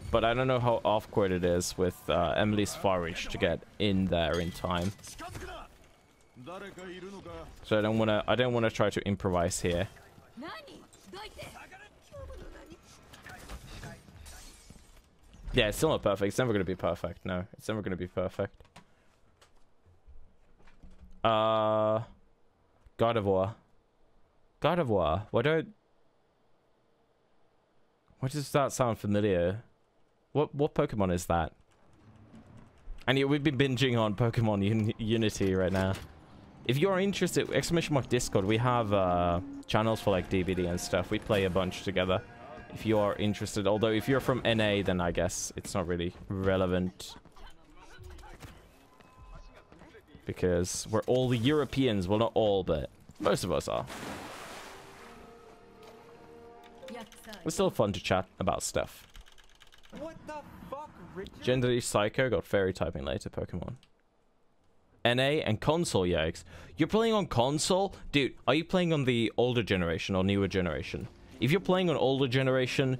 but I don't know how awkward it is with Emily's far reach to get in there in time. So I don't wanna try to improvise here. Yeah, it's still not perfect. It's never gonna be perfect. No, it's never gonna be perfect. God of War. God of War. Why does that sound familiar? What Pokemon is that? And yeah, we've been binging on Pokemon Unity right now. If you're interested, !Discord, we have channels for like DVD and stuff. We play a bunch together. If you are interested, although if you're from NA, then I guess it's not really relevant. Because we're all the Europeans. Well, not all, but most of us are. It's still fun to chat about stuff. What the fuck, Richard? Gender Psycho got fairy typing later, Pokemon. NA and console, yikes. You're playing on console? Dude, are you playing on the older generation or newer generation? If you're playing on older generation,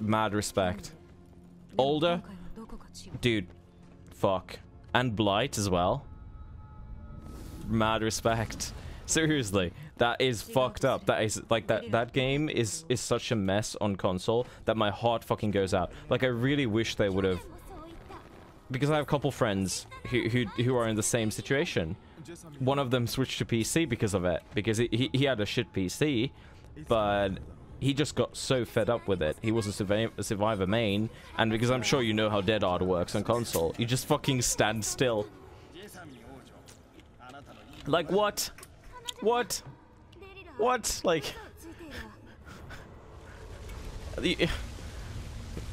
mad respect. Older? Dude, fuck. And Blight as well. Mad respect. Seriously, that is fucked up. That is like that game is such a mess on console that my heart fucking goes out. Like, I really wish they would have, because I have a couple friends who are in the same situation. One of them switched to PC because of it, because he had a shit PC, but he just got so fed up with it. He was a survivor main, and because I'm sure you know how Dead Art works on console, you just fucking stand still. Like, what? What? What? Like...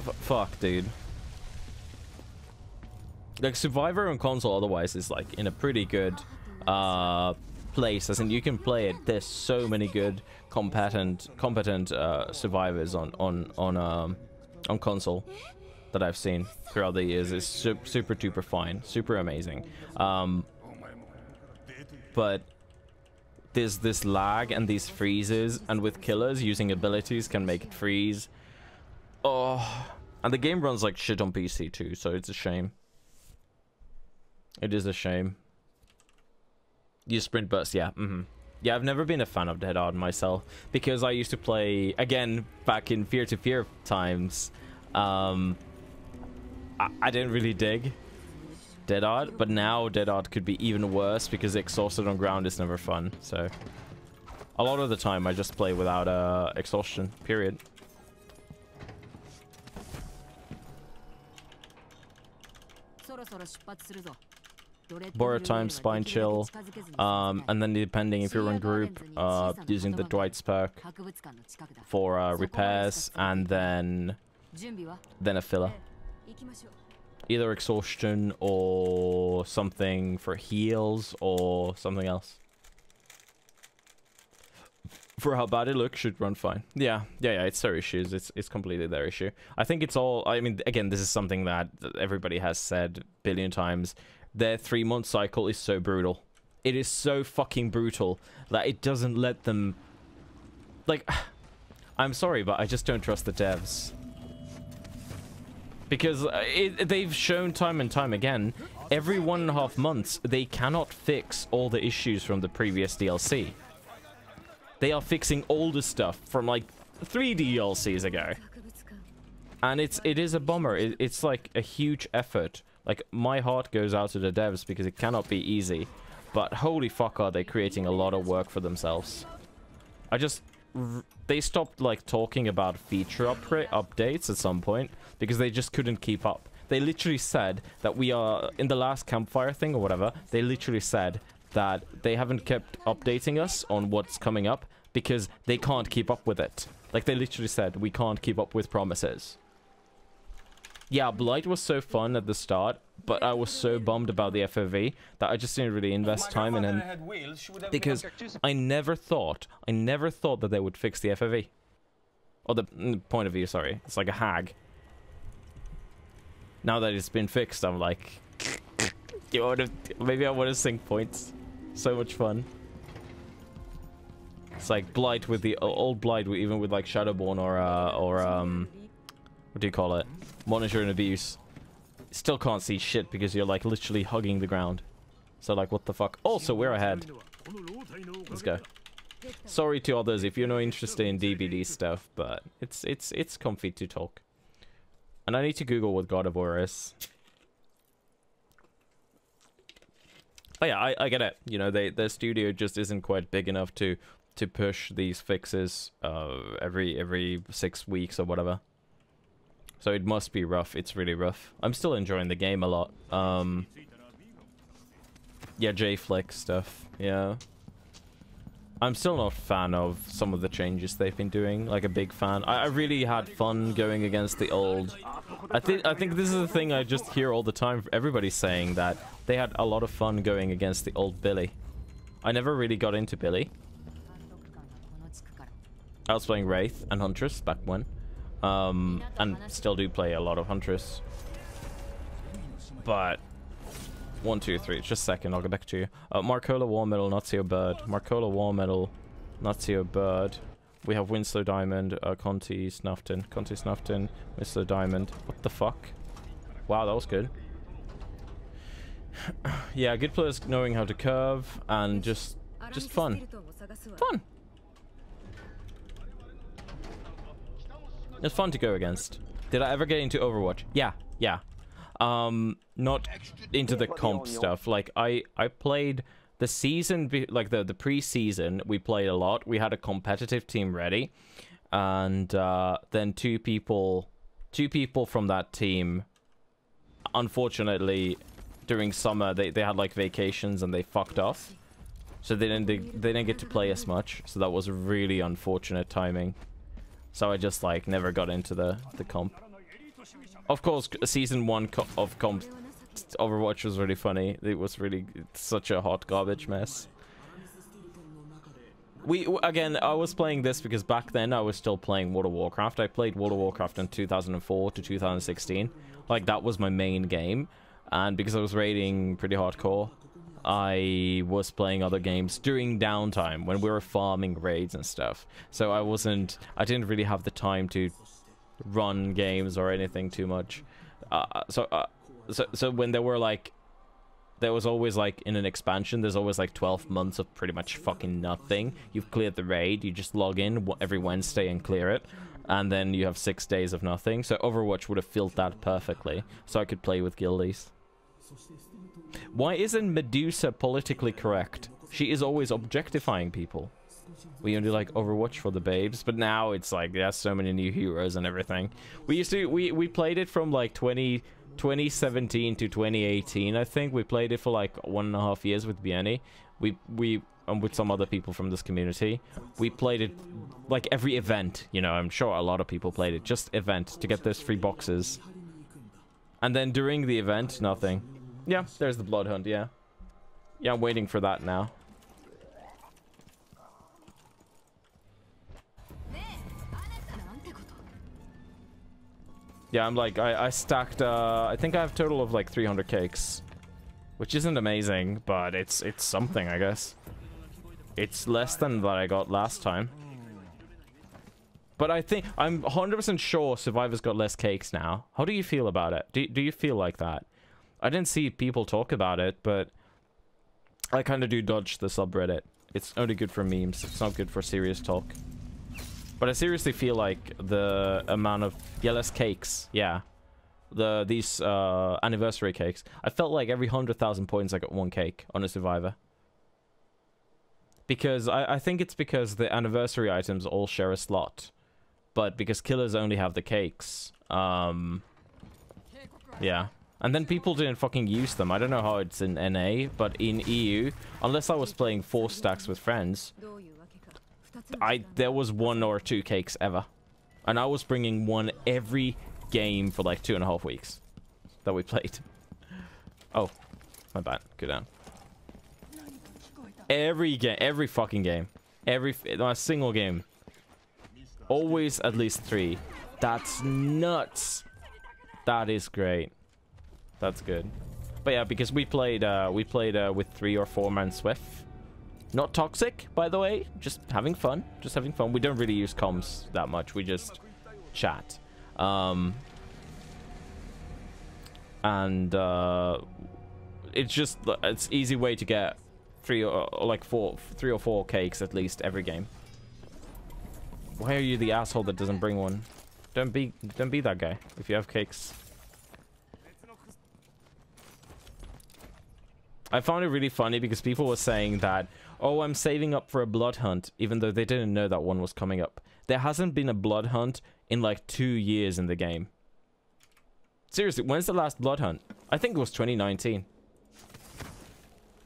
Fuck, dude. Like, Survivor on console otherwise is like in a pretty good place, as in you can play it. There's so many good competent survivors on console that I've seen throughout the years. It's super duper fine, super amazing. But there's this lag and these freezes, and with killers using abilities can make it freeze. Oh, and the game runs like shit on PC too, so it's a shame. It is a shame. You sprint burst, yeah. Yeah, I've never been a fan of Dead Odd myself because I used to play, again, back in Fear to Fear times. I didn't really dig Dead Odd, but now Dead Odd could be even worse because Exhausted on ground is never fun. So a lot of the time I just play without exhaustion, period. Borrow time, spine chill, and then depending if you're in group, using the Dwight's perk for repairs, and then a filler. Either exhaustion or something for heals or something else. For how bad it looks, should run fine. Yeah, it's their issues. It's completely their issue. I think it's all, I mean, again, this is something that everybody has said a billion times. Their 3-month cycle is so brutal. It is so fucking brutal that it doesn't let them... Like, I'm sorry, but I just don't trust the devs. Because they've shown time and time again, every 1.5 months, they cannot fix all the issues from the previous DLC. They are fixing older stuff from like 3 DLCs ago. And it is a bummer. It's like a huge effort. Like, my heart goes out to the devs because it cannot be easy. But holy fuck, are they creating a lot of work for themselves. They stopped like talking about feature updates at some point because they just couldn't keep up. They literally said that we are, in the last campfire thing or whatever, they literally said that they haven't kept updating us on what's coming up because they can't keep up with it. Like, they literally said, we can't keep up with promises. Yeah, Blight was so fun at the start, but I was so bummed about the FOV that I just didn't really invest time in him. Because I never thought that they would fix the FOV. Or the point of view, sorry. It's like a hag. Now that it's been fixed, I'm like... maybe I want to sync points. So much fun. It's like Blight with the old Blight, even with like Shadowborn or what do you call it? Monitor and Abuse. Still can't see shit because you're like literally hugging the ground. So like, what the fuck? Also, we're ahead. Let's go. Sorry to others if you're not interested in DBD stuff, but it's comfy to talk. And I need to Google what God of War is. But yeah, I get it. You know, their studio just isn't quite big enough to push these fixes every 6 weeks or whatever. So it must be rough. It's really rough. I'm still enjoying the game a lot. Yeah, J-Flick stuff. Yeah. I'm still not a fan of some of the changes they've been doing. Like a big fan. I really had fun going against the old... I think this is the thing I just hear all the time. Everybody saying that they had a lot of fun going against the old Billy. I never really got into Billy. I was playing Wraith and Huntress back when. And still do play a lot of Huntress. But 1, 2, 3, just a second, I'll get back to you. Marcola War Medal, Nazio Bird. Marcola War Medal, Nazio Bird. We have Winslow Diamond, Conti Snufton. Conti Snufton, Winslow Diamond. What the fuck? Wow, that was good. Yeah, good players knowing how to curve and just fun. Fun! It's fun to go against. Did I ever get into Overwatch? Yeah. Not into the comp stuff. Like, I played the season, like the pre-season, we played a lot. We had a competitive team ready. And then two people from that team, unfortunately, during summer, they had like vacations and they fucked off. So they didn't get to play as much. So that was really unfortunate timing. So I just like never got into the comp. Of course, season 1 of comp Overwatch was really funny. It was really such a hot garbage mess. Again, I was playing this because back then I was still playing World of Warcraft. I played World of Warcraft in 2004 to 2016. Like, that was my main game. And because I was raiding pretty hardcore, I was playing other games during downtime when we were farming raids and stuff. So I didn't really have the time to run games or anything too much. So when there were like there was always like in an expansion, there's always like 12 months of pretty much fucking nothing. You've cleared the raid, you just log in every Wednesday and clear it, and then you have 6 days of nothing. So Overwatch would have filled that perfectly, so I could play with guildies. Why isn't Medusa politically correct? She is always objectifying people. We only like Overwatch for the babes, but now it's like there's so many new heroes and everything. We played it from like 2017 to 2018, I think. We played it for like 1.5 years with Bieni. We and with some other people from this community. We played it like every event, you know. I'm sure a lot of people played it, just event to get those free boxes. And then during the event, nothing. Yeah, there's the blood hunt. Yeah, I'm waiting for that now. Yeah, I'm like, I stacked, I think I have a total of like 300 cakes. Which isn't amazing, but it's something, I guess. It's less than that I got last time. But I think, I'm 100% sure Survivor's got less cakes now. How do you feel about it? Do you feel like that? I didn't see people talk about it, but I kind of do dodge the subreddit. It's only good for memes. It's not good for serious talk. But I seriously feel like the amount of... Yeah, less cakes. Yeah. These anniversary cakes. I felt like every 100,000 points I got 1 cake on a Survivor. Because I think it's because the anniversary items all share a slot. But because killers only have the cakes. Yeah. And then people didn't fucking use them. I don't know how it's in NA, but in EU, unless I was playing 4 stacks with friends... there was 1 or 2 cakes ever, and I was bringing 1 every game for like 2.5 weeks that we played. Oh, my bad. Go down. Every game, every fucking game, not a single game. Always at least 3. That's nuts. That is great. That's good. But yeah, because we played with 3 or 4 man Swift. Not toxic, by the way. Just having fun. Just having fun. We don't really use comms that much. We just chat. It's easy way to get 3 or 4 cakes at least every game. Why are you the asshole that doesn't bring one? Don't be that guy if you have cakes. I found it really funny because people were saying that, oh, I'm saving up for a blood hunt, even though they didn't know that one was coming up. There hasn't been a blood hunt in like 2 years in the game. Seriously, when's the last blood hunt? I think it was 2019.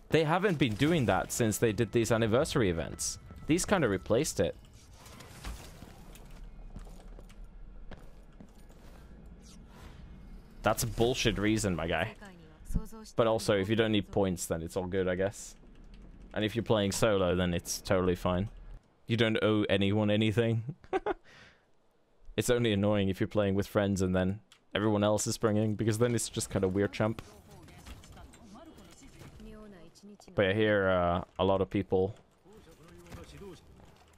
They haven't been doing that since they did these anniversary events. These kind of replaced it. That's a bullshit reason, my guy. But also, if you don't need points, then it's all good, I guess. And if you're playing solo, then it's totally fine. You don't owe anyone anything. It's only annoying if you're playing with friends and then everyone else is bringing, because then it's just kind of weird chump. But I hear a lot of people...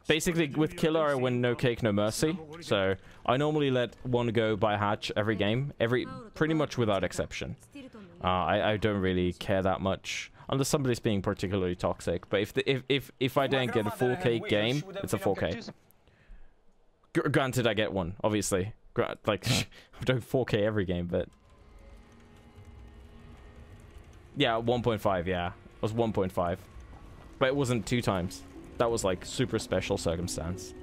Basically, with Killer, I win no cake, no mercy. So, I normally let one go by hatch every game. Pretty much without exception. I don't really care that much. Unless somebody's being particularly toxic. But if I don't get a full cake game, it's a 4K. Granted, I get one, obviously. Like, I'm doing 4K every game, but... Yeah, 1.5, yeah. It was 1.5. But it wasn't 2 times. That was like super special circumstance.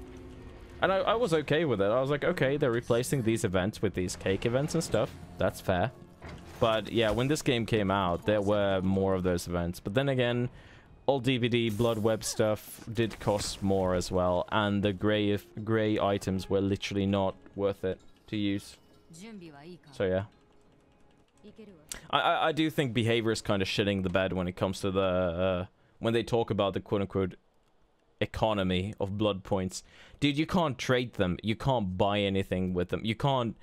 And I was okay with it. I was like, okay, they're replacing these events with these cake events and stuff. That's fair. But yeah, when this game came out, there were more of those events. But then again, all DVD, blood web stuff did cost more as well. And the gray items were literally not worth it to use. So yeah. I do think behavior is kind of shitting the bed when it comes to the... when they talk about the quote-unquote economy of blood points. Dude, you can't trade them. You can't buy anything with them. You can't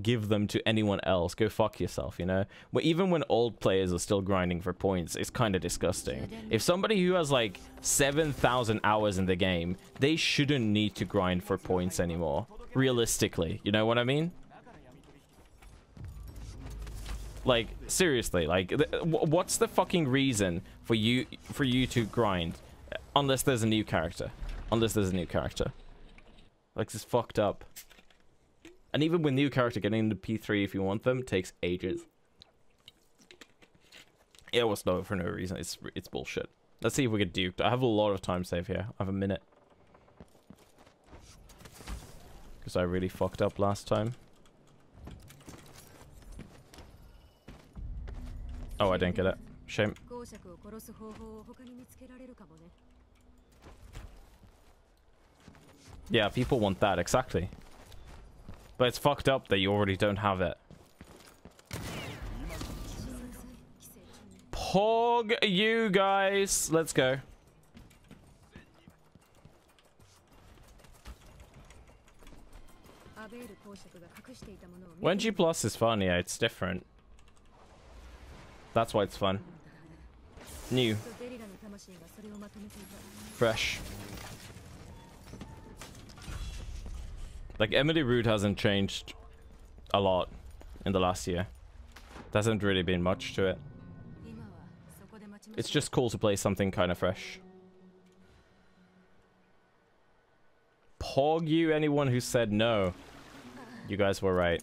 give them to anyone else. Go fuck yourself, you know? But even when old players are still grinding for points, it's kind of disgusting. If somebody who has like 7,000 hours in the game, they shouldn't need to grind for points anymore. Realistically, you know what I mean? Like, seriously, like, what's the fucking reason for you to grind? Unless there's a new character. Unless there's a new character. Like, this is fucked up. And even with new character, getting into P3 if you want them takes ages. It was low for no reason. It's bullshit. Let's see if we get duped. I have a lot of time save here. I have a minute. Because I really fucked up last time. Oh, I didn't get it. Shame. Yeah, people want that, exactly. But it's fucked up that you already don't have it. Pog you guys. Let's go. When G Plus is fun, yeah, it's different. That's why it's fun. New. Fresh. Like, Emily Root hasn't changed a lot in the last year. There hasn't really been much to it. It's just cool to play something kind of fresh. Pog you, anyone who said no. You guys were right.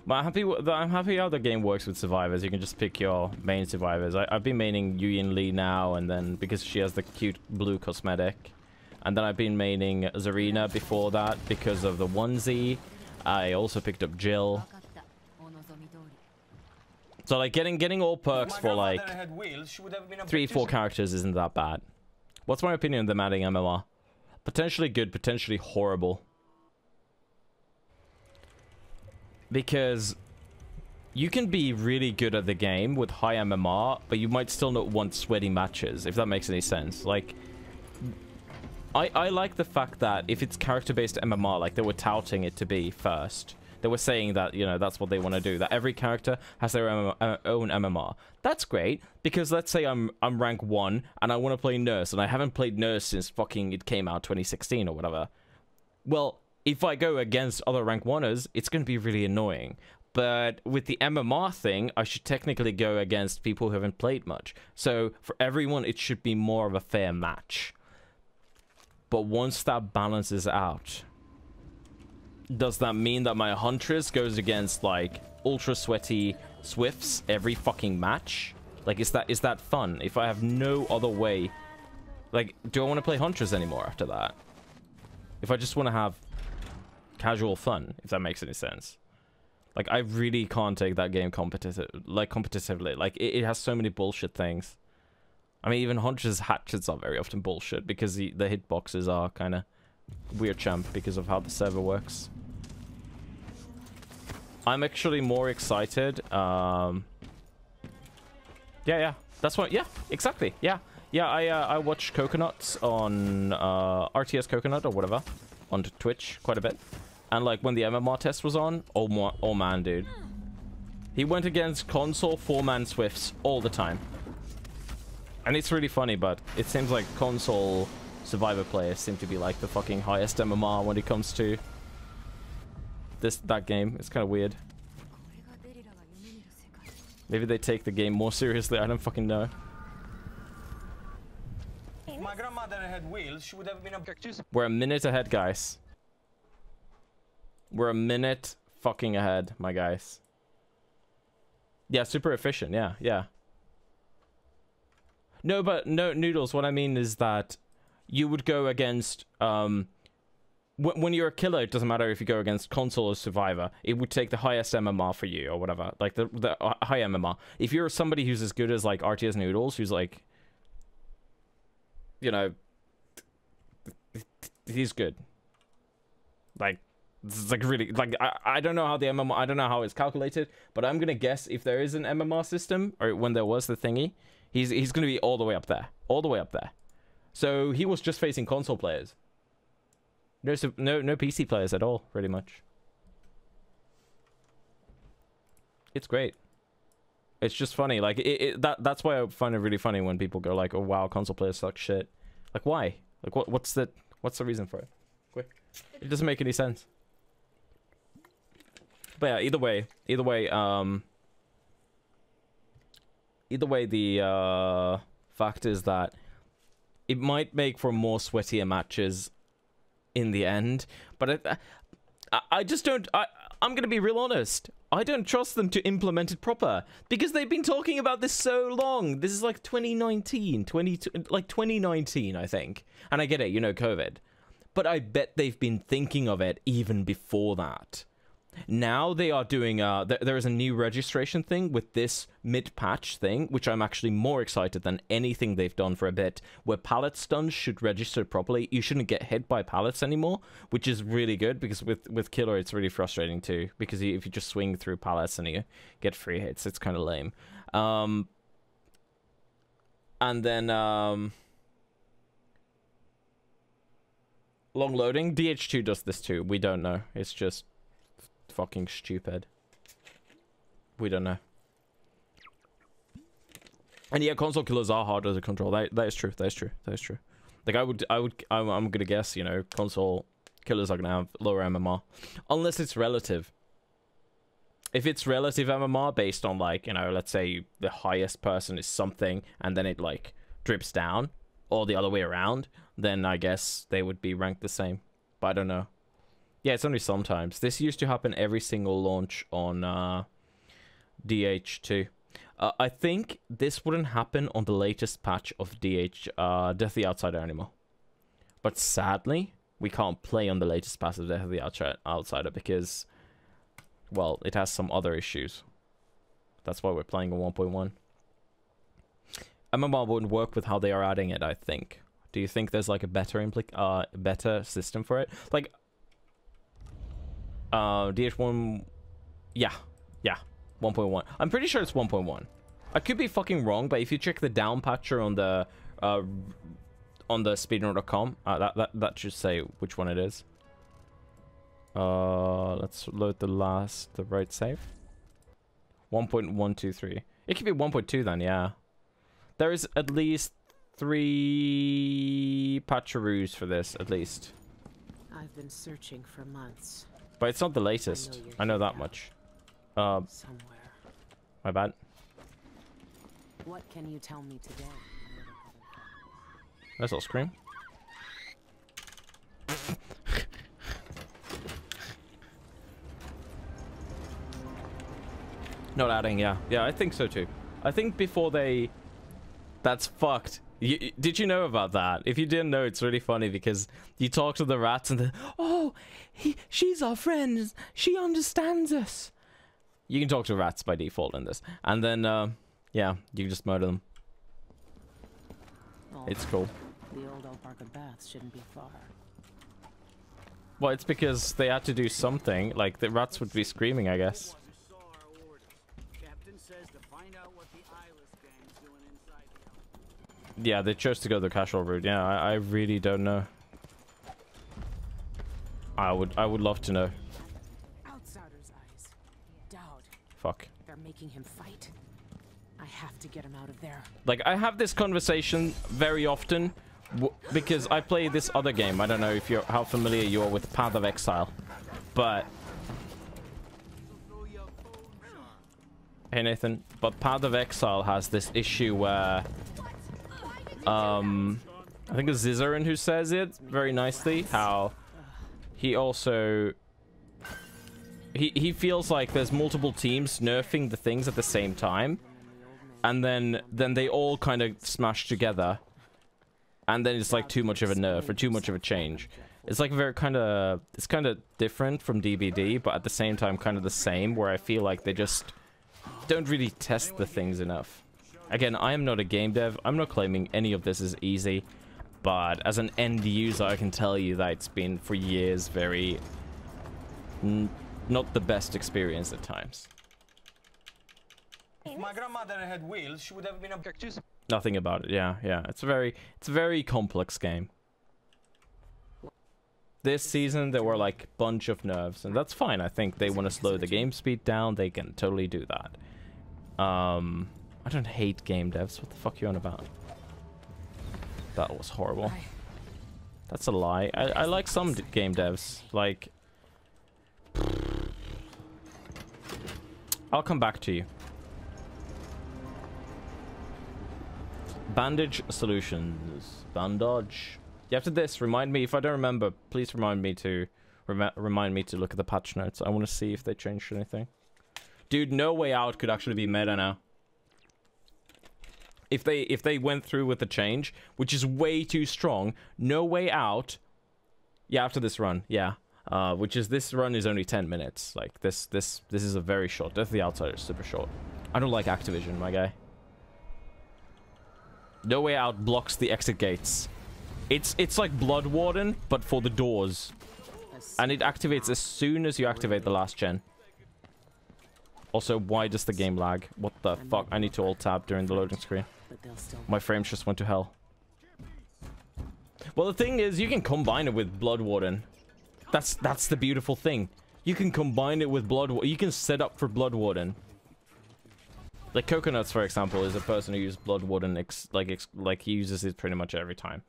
But I'm happy how the game works with survivors. You can just pick your main survivors. I've been maining Yuyin Lee now, and then because she has the cute blue cosmetic. And then I've been maining Zarina before that because of the onesie. I also picked up Jill. So like getting all perks for like 3-4 characters isn't that bad. What's my opinion on them adding MMR? Potentially good, potentially horrible. Because you can be really good at the game with high MMR, but you might still not want sweaty matches, if that makes any sense. Like, I like the fact that if it's character-based MMR, like they were touting it to be first, they were saying that, you know, that's what they want to do, that every character has their own MMR. That's great, because let's say I'm rank 1, and I want to play Nurse, and I haven't played Nurse since fucking it came out 2016 or whatever. Well, if I go against other rank 1ers, it's going to be really annoying. But with the MMR thing, I should technically go against people who haven't played much. So for everyone, it should be more of a fair match. But once that balances out, does that mean that my Huntress goes against like ultra sweaty Swifts every fucking match? Like, is that fun? If I have no other way, like, do I want to play Huntress anymore after that? If I just want to have casual fun, if that makes any sense. Like, I really can't take that game competitively. Like, it has so many bullshit things. I mean, even Huntress hatchets are very often bullshit because the hitboxes are kind of weird champ because of how the server works. I'm actually more excited. Yeah, that's what. Yeah, exactly. Yeah. I watch Coconuts on RTS Coconut or whatever on Twitch quite a bit. And like when the MMR test was on, oh man, dude. He went against console 4-man Swifts all the time. And it's really funny, but it seems like console survivor players seem to be like the fucking highest MMR when it comes to that game. It's kind of weird. Maybe they take the game more seriously, I don't fucking know. If my grandmother had wheels, she would have been a... We're a minute ahead, guys. We're a minute fucking ahead, my guys. Yeah, super efficient. Yeah. No, but no, Noodles, what I mean is that you would go against... when you're a killer, it doesn't matter if you go against console or survivor. It would take the highest MMR for you or whatever. Like, the high MMR. If you're somebody who's as good as, like, RTS Noodles, who's, like... You know... He's good. Like... It's like really, like, I don't know how the MMR, I don't know how it's calculated, but I'm gonna guess if there is an MMR system, or when there was the thingy, he's gonna be all the way up there. So he was just facing console players. No PC players at all, pretty much. It's great. It's just funny, like, that's why I find it really funny when people go like, oh wow, console players suck shit. Like, why? Like, what's the reason for it? Quick. It doesn't make any sense. But yeah, either way, the fact is that it might make for more sweatier matches in the end, but I just don't. I'm gonna be real honest. I don't trust them to implement it proper because they've been talking about this so long. This is like 2019, 2019, I think. And I get it, you know, COVID. But I bet they've been thinking of it even before that. Now they are doing, there is a new registration thing with this mid-patch thing, which I'm actually more excited than anything they've done for a bit, where pallet stuns should register properly. You shouldn't get hit by pallets anymore, which is really good, because with Killer it's really frustrating too, because if you just swing through pallets and you get free hits, it's kind of lame. And then, long loading, DH2 does this too. We don't know. It's just fucking stupid. We don't know. And yeah, console killers are harder to control. That is true. That is true. That is true. Like I'm gonna guess, you know, console killers are gonna have lower MMR, unless it's relative. If it's relative MMR based on, like, you know, let's say the highest person is something and then it like drips down, or the other way around, then I guess they would be ranked the same. But I don't know. Yeah, it's only sometimes. This used to happen every single launch on DH2. I think this wouldn't happen on the latest patch of Death the Outsider anymore. But sadly, we can't play on the latest patch of Death the Outsider because, well, it has some other issues. That's why we're playing on 1.1. MMR wouldn't work with how they are adding it, I think. Do you think there's like a better better system for it? Like, DH1, yeah, 1.1. I'm pretty sure it's 1.1. I could be fucking wrong, but if you check the down patcher on the speedrun.com, that should say which one it is. Let's load the right save. 1.123. It could be 1.2 then, yeah. There is at least 3 patcheroos for this, at least. I've been searching for months. But it's not the latest. I know that much. Somewhere. My bad. What can you tell me today? Let's all scream. Not adding, yeah. Yeah, I think so too. I think before they... That's fucked. Did you know about that? If you didn't know, it's really funny because you talk to the rats and they're, oh, she's our friend. She understands us. You can talk to rats by default in this. And then, yeah, you can just murder them. Oh, it's cool. The old Alparca baths shouldn't be far. Well, it's because they had to do something. Like, the rats would be screaming, I guess. Yeah, they chose to go the casual route. Yeah, I really don't know. I would love to know. Outsider's eyes. Doubt. Fuck. They're making him fight. I have to get him out of there. Like, I have this conversation very often because I play this other game. I don't know if you're how familiar you are with Path of Exile, but hey Nathan, but Path of Exile has this issue where I think it's Zizarin who says it very nicely, how he also he feels like there's multiple teams nerfing the things at the same time, and then they all kind of smash together, and then it's like too much of a nerf or too much of a change. It's like very it's kind of different from DBD, but at the same time kind of the same, where I feel like they just don't really test the things enough. Again, I am not a game dev. I'm not claiming any of this is easy, but as an end user, I can tell you that it's been for years very not the best experience at times. If my grandmother had wheels, she would have been a cactus. Nothing about it. Yeah. It's a very complex game. This season there were like a bunch of nerfs, and that's fine. I think they want to slow the game speed down. They can totally do that. I don't hate game devs. What the fuck are you on about? That was horrible. That's a lie. I like some game devs. Like, I'll come back to you. Bandage solutions. Bandage. After this, remind me, if I don't remember, please remind me to remind me to look at the patch notes. I want to see if they changed anything. Dude, No Way Out could actually be meta now. If they went through with the change, which is way too strong, No Way Out. Yeah, after this run, yeah. Which is, this run is only 10 minutes. Like this is a very short. Death of the Outsider is super short. I don't like Activision, my guy. No Way Out blocks the exit gates. It's like Blood Warden, but for the doors. And it activates as soon as you activate the last gen. Also, why does the game lag? What the fuck? I need to alt tab during the loading screen. My frames just went to hell. Well, the thing is, you can combine it with Blood Warden. That's the beautiful thing. You can combine it with Blood Warden. You can set up for Blood Warden. Like Coconuts, for example, is a person who uses Blood Warden. Like he uses it pretty much every time,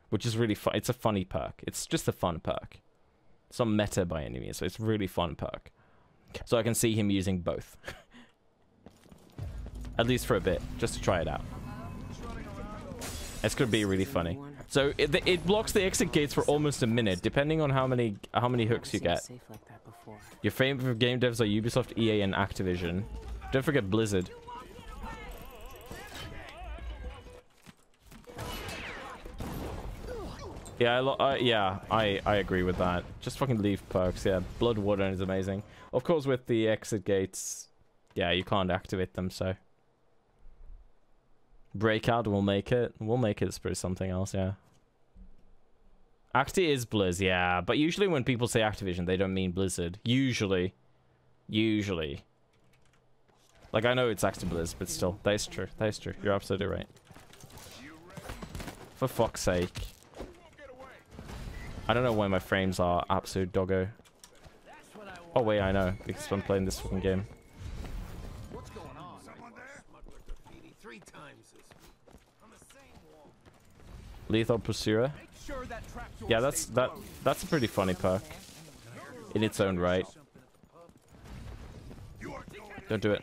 which is really fun. It's a funny perk. It's just a fun perk. It's not meta by any means, so it's really fun perk. So I can see him using both. At least for a bit, just to try it out. It's gonna be really funny. So it blocks the exit gates for almost a minute, depending on how many hooks you get. Your favorite game devs are Ubisoft, EA, and Activision. Don't forget Blizzard. Yeah, I agree with that. Just fucking leave perks. Yeah, Blood Warden is amazing. Of course, with the exit gates, yeah, you can't activate them. So Breakout will make it. We'll make it for something else. Yeah. Acti is Blizz. Yeah, but usually when people say Activision, they don't mean Blizzard. Usually. Like I know it's ActiBlizz, but still, that is true. That is true. You're absolutely right. For fuck's sake. I don't know why my frames are absolute doggo. Oh wait, I know, because I'm playing this fucking game. What's going on? Someone there? Smuggler graffiti 3 times this week. On the same wall. Lethal Pursuer. Yeah, that's a pretty funny perk. In its own right. Don't do it.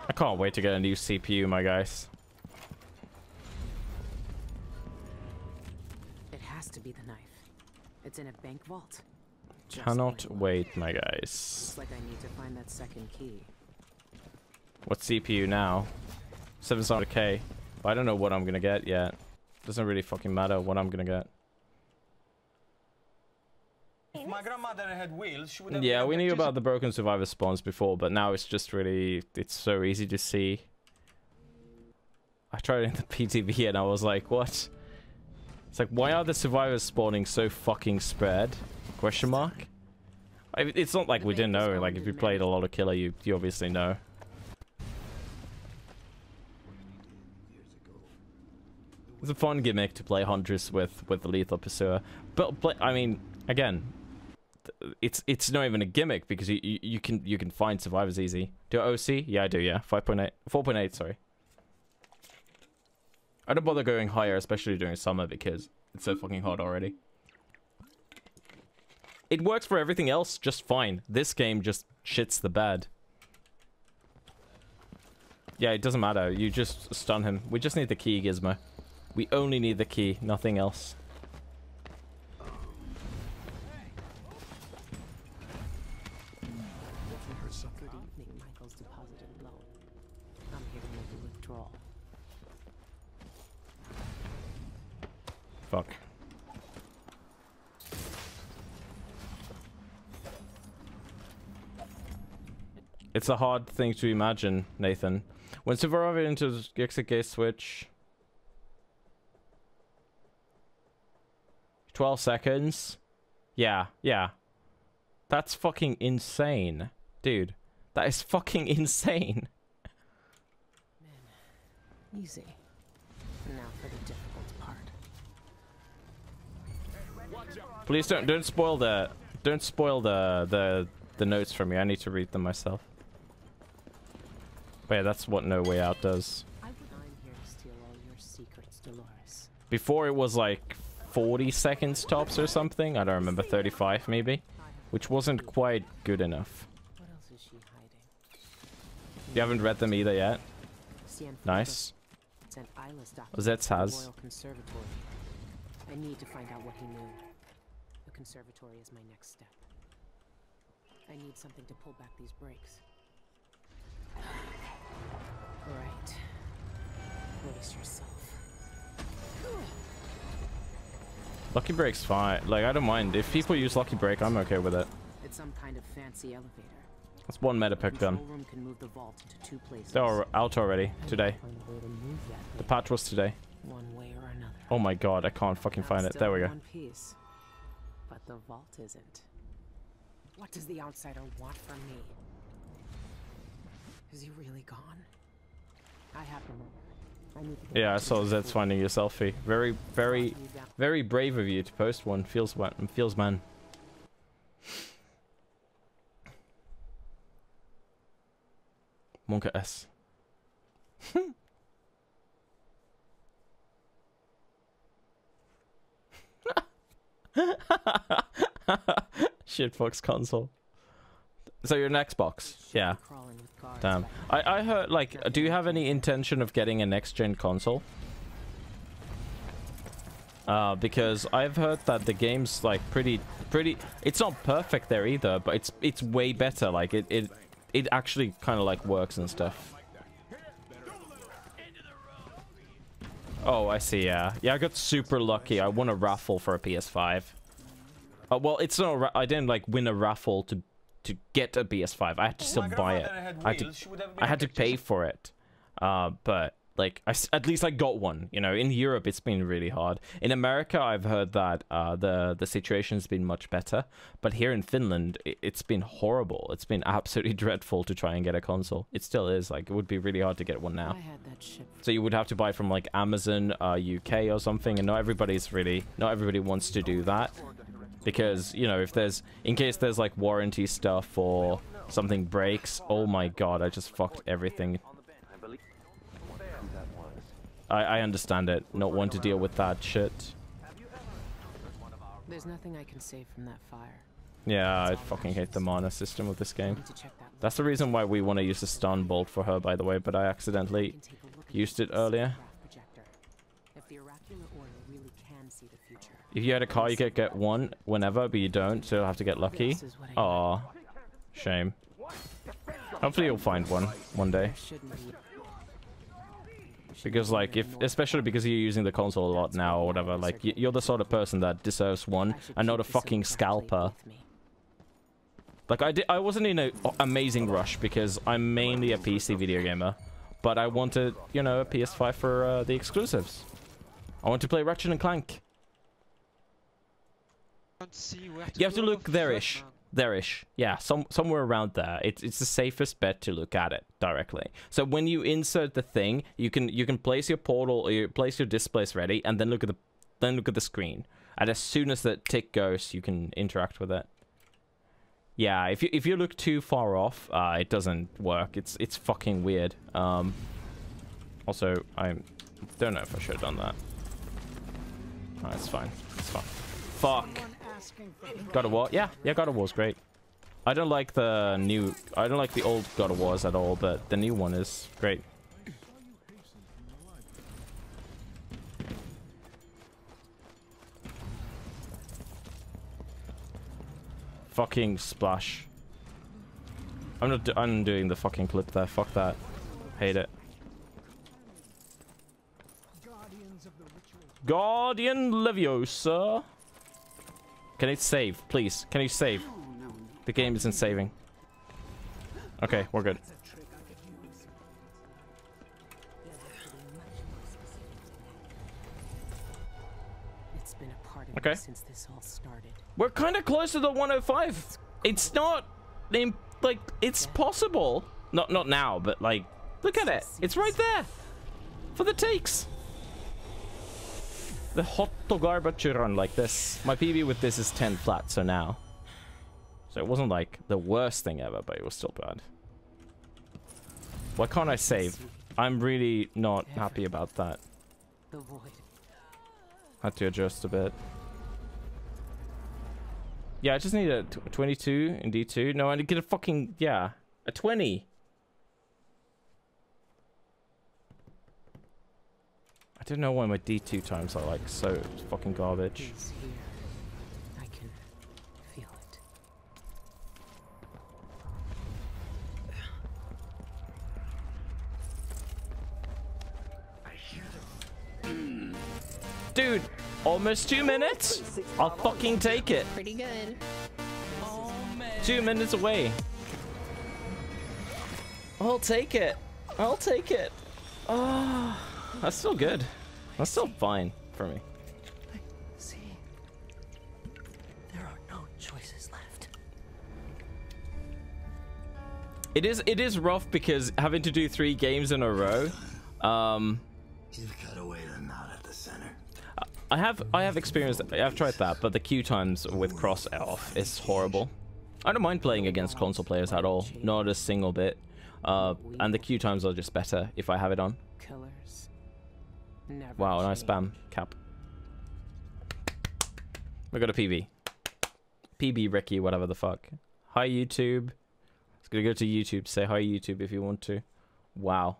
I can't wait to get a new CPU, my guys. To be the knife. It's in a bank vault. Cannot wait, my guys. Looks like I need to find that second key. What CPU now? 700K. I don't know what I'm gonna get yet. Doesn't really fucking matter what I'm gonna get. If my grandmother had wheels, she would have... Yeah, we knew about the broken survivor spawns before, but now it's just really... It's so easy to see. I tried it in the PTV and I was like, what? It's like, why are the survivors spawning so fucking spread? Question mark? It's not like we didn't know. Like, if you played a lot of Killer, you obviously know. It's a fun gimmick to play Huntress with the Lethal Pursuer. But I mean, again, it's not even a gimmick because you can find survivors easy. Do I OC? Yeah, I do. Yeah, 5.8, 4.8. Sorry. I don't bother going higher, especially during summer, because it's so fucking hot already. It works for everything else just fine. This game just shits the bed. Yeah, it doesn't matter. You just stun him. We just need the key, Gizmo. We only need the key, nothing else. Good evening, Michael's deposited loan. I'm here to make a withdrawal. Fuck. It's a hard thing to imagine, Nathan. When Survivor enters exit gate switch... 12 seconds? Yeah. That's fucking insane. Dude, that is fucking insane. Man, easy. Now for the difficult part. Please don't spoil the notes for me. I need to read them myself. But yeah, that's what No Way Out does. I'm here to steal all your secrets, Dolores. Before it was like 40 seconds tops or something. I don't remember, 35 maybe. which wasn't quite good enough. What else is she hiding? You haven't read them either yet. Nice. Zets has. I need to find out what he knew. The conservatory is my next step. I need something to pull back these brakes. Right. Brace yourself. Lucky Break's fine. Like, I don't mind. If people use Lucky Break, I'm okay with it. It's some kind of fancy elevator. That's one meta pick done. Room can move the vault into 2 places. They're out already today. The patch was today. One way or another. Oh my god, I can't fucking find it. There we go. One piece, but the vault isn't. What does the outsider want from me? Is he really gone? I have to know. Yeah, I saw Zed's finding your selfie. Very, very, very brave of you to post one. Feels man. Monka S. Shitbox console. So you're an Xbox? Yeah. Damn. I heard, like, do you have any intention of getting a next-gen console? Because I've heard that the game's, like, pretty... It's not perfect there either, but it's way better. Like, it actually kind of, like, works and stuff. Oh, I see, yeah. Yeah, I got super lucky. I won a raffle for a PS5. Well, it's not I didn't, like, win a raffle to get a PS5. I had to still buy it. I had to pay for it. But like at least I got one. You know, in Europe it's been really hard. In America I've heard that the situation's been much better, but here in Finland it's been horrible. It's been absolutely dreadful to try and get a console. It still is. Like, it would be really hard to get one now. So you would have to buy from like Amazon UK or something, and not everybody wants to do that. Because, you know, in case there's like warranty stuff or something breaks, oh my god, I just fucked everything. I understand it, not want to deal with that shit. There's nothing I can save from that fire. Yeah, I fucking hate the mana system of this game. That's the reason why we want to use a stun bolt for her, by the way, but I accidentally used it earlier. If you had a car, you could get one whenever, but you don't, so you'll have to get lucky. Aw, shame. Hopefully you'll find one day. Because, like, especially because you're using the console a lot now or whatever, like, you're the sort of person that deserves one and not a fucking scalper. Like, I wasn't in an amazing rush because I'm mainly a PC video gamer, but I wanted, you know, a PS5 for the exclusives. I want to play Ratchet and Clank. You have to look there-ish. There-ish. Yeah, somewhere around there. It's the safest bet to look at it directly. So when you insert the thing, you can place your portal or you place your displays ready, and then look at the screen. And as soon as the tick goes, you can interact with it. Yeah, if you look too far off, it doesn't work. It's fucking weird. Also, I don't know if I should have done that. Oh, it's fine. It's fine. Fuck. God of War? Yeah, God of War's great. I don't like the old God of Wars at all, but the new one is great. Fucking splash. I'm doing the fucking clip there. Fuck that. Hate it. Guardian Leviosa. Can it save, please? Can you save? The game isn't saving. Okay, we're good. It's been a part of Okay. me since this all started. We're kind of close to the 105. It's not, like, it's possible. Not now, but like, look at it. It's right there for the takes. The hot garbage run like this. My PB with this is 10 flat, so now. So it wasn't like the worst thing ever, but it was still bad. Why can't I save? I'm really not happy about that. The void. Had to adjust a bit. Yeah, I just need a 22 in D2. No, I need to get a fucking, yeah, a 20. I don't know why my D2 times are like so fucking garbage. He's here. I can feel it. Dude, almost 2 minutes? I'll fucking take it. Pretty good. 2 minutes away. I'll take it. I'll take it. Oh, that's still good. That's still fine for me. See, there are no choices left. It is rough because having to do 3 games in a row. You've cut away the knot at the center. I have experienced. I've tried that, but the queue times with cross off is horrible. I don't mind playing against console players at all, not a single bit. And the queue times are just better if I have it on. Killers. Wow, nice spam cap. We got a PB. PB Ricky, whatever the fuck. Hi YouTube. It's gonna go to YouTube. Say hi YouTube if you want to. Wow.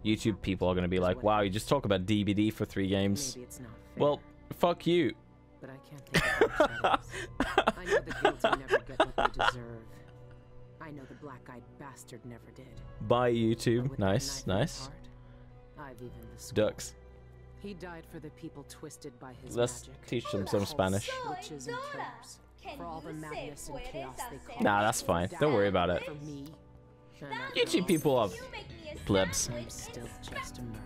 YouTube people are gonna be like, wow, you just talk about DBD for 3 games. Well, fuck you. But I can't think of how I know the guilty never get what they deserve. I know the black-eyed bastard never did. Bye YouTube. Nice, nice. I've even the Ducks. He died for the people twisted by his Let's magic. teach them some Spanish. Witches and killers. For all the madness and chaos they cause. Nah, that's fine. Don't worry about it. For me, YouTube people are plebs. I'm still just a murderer.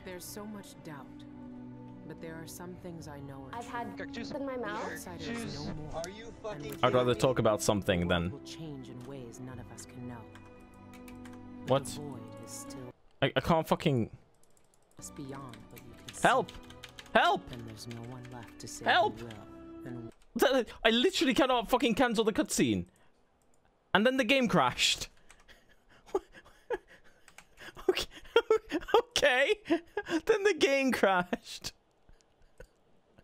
There's so much doubt, but there are some things I know are I've had in my mouth. Outsiders no more. Are you fucking I'd rather talk about something than will change in ways none of us can know. what? The void is still I can't fucking just beyond what you can help! Help! And there's no one left to say Help! who will. And I literally cannot fucking cancel the cutscene. And then the game crashed. Okay. Okay. Then the game crashed.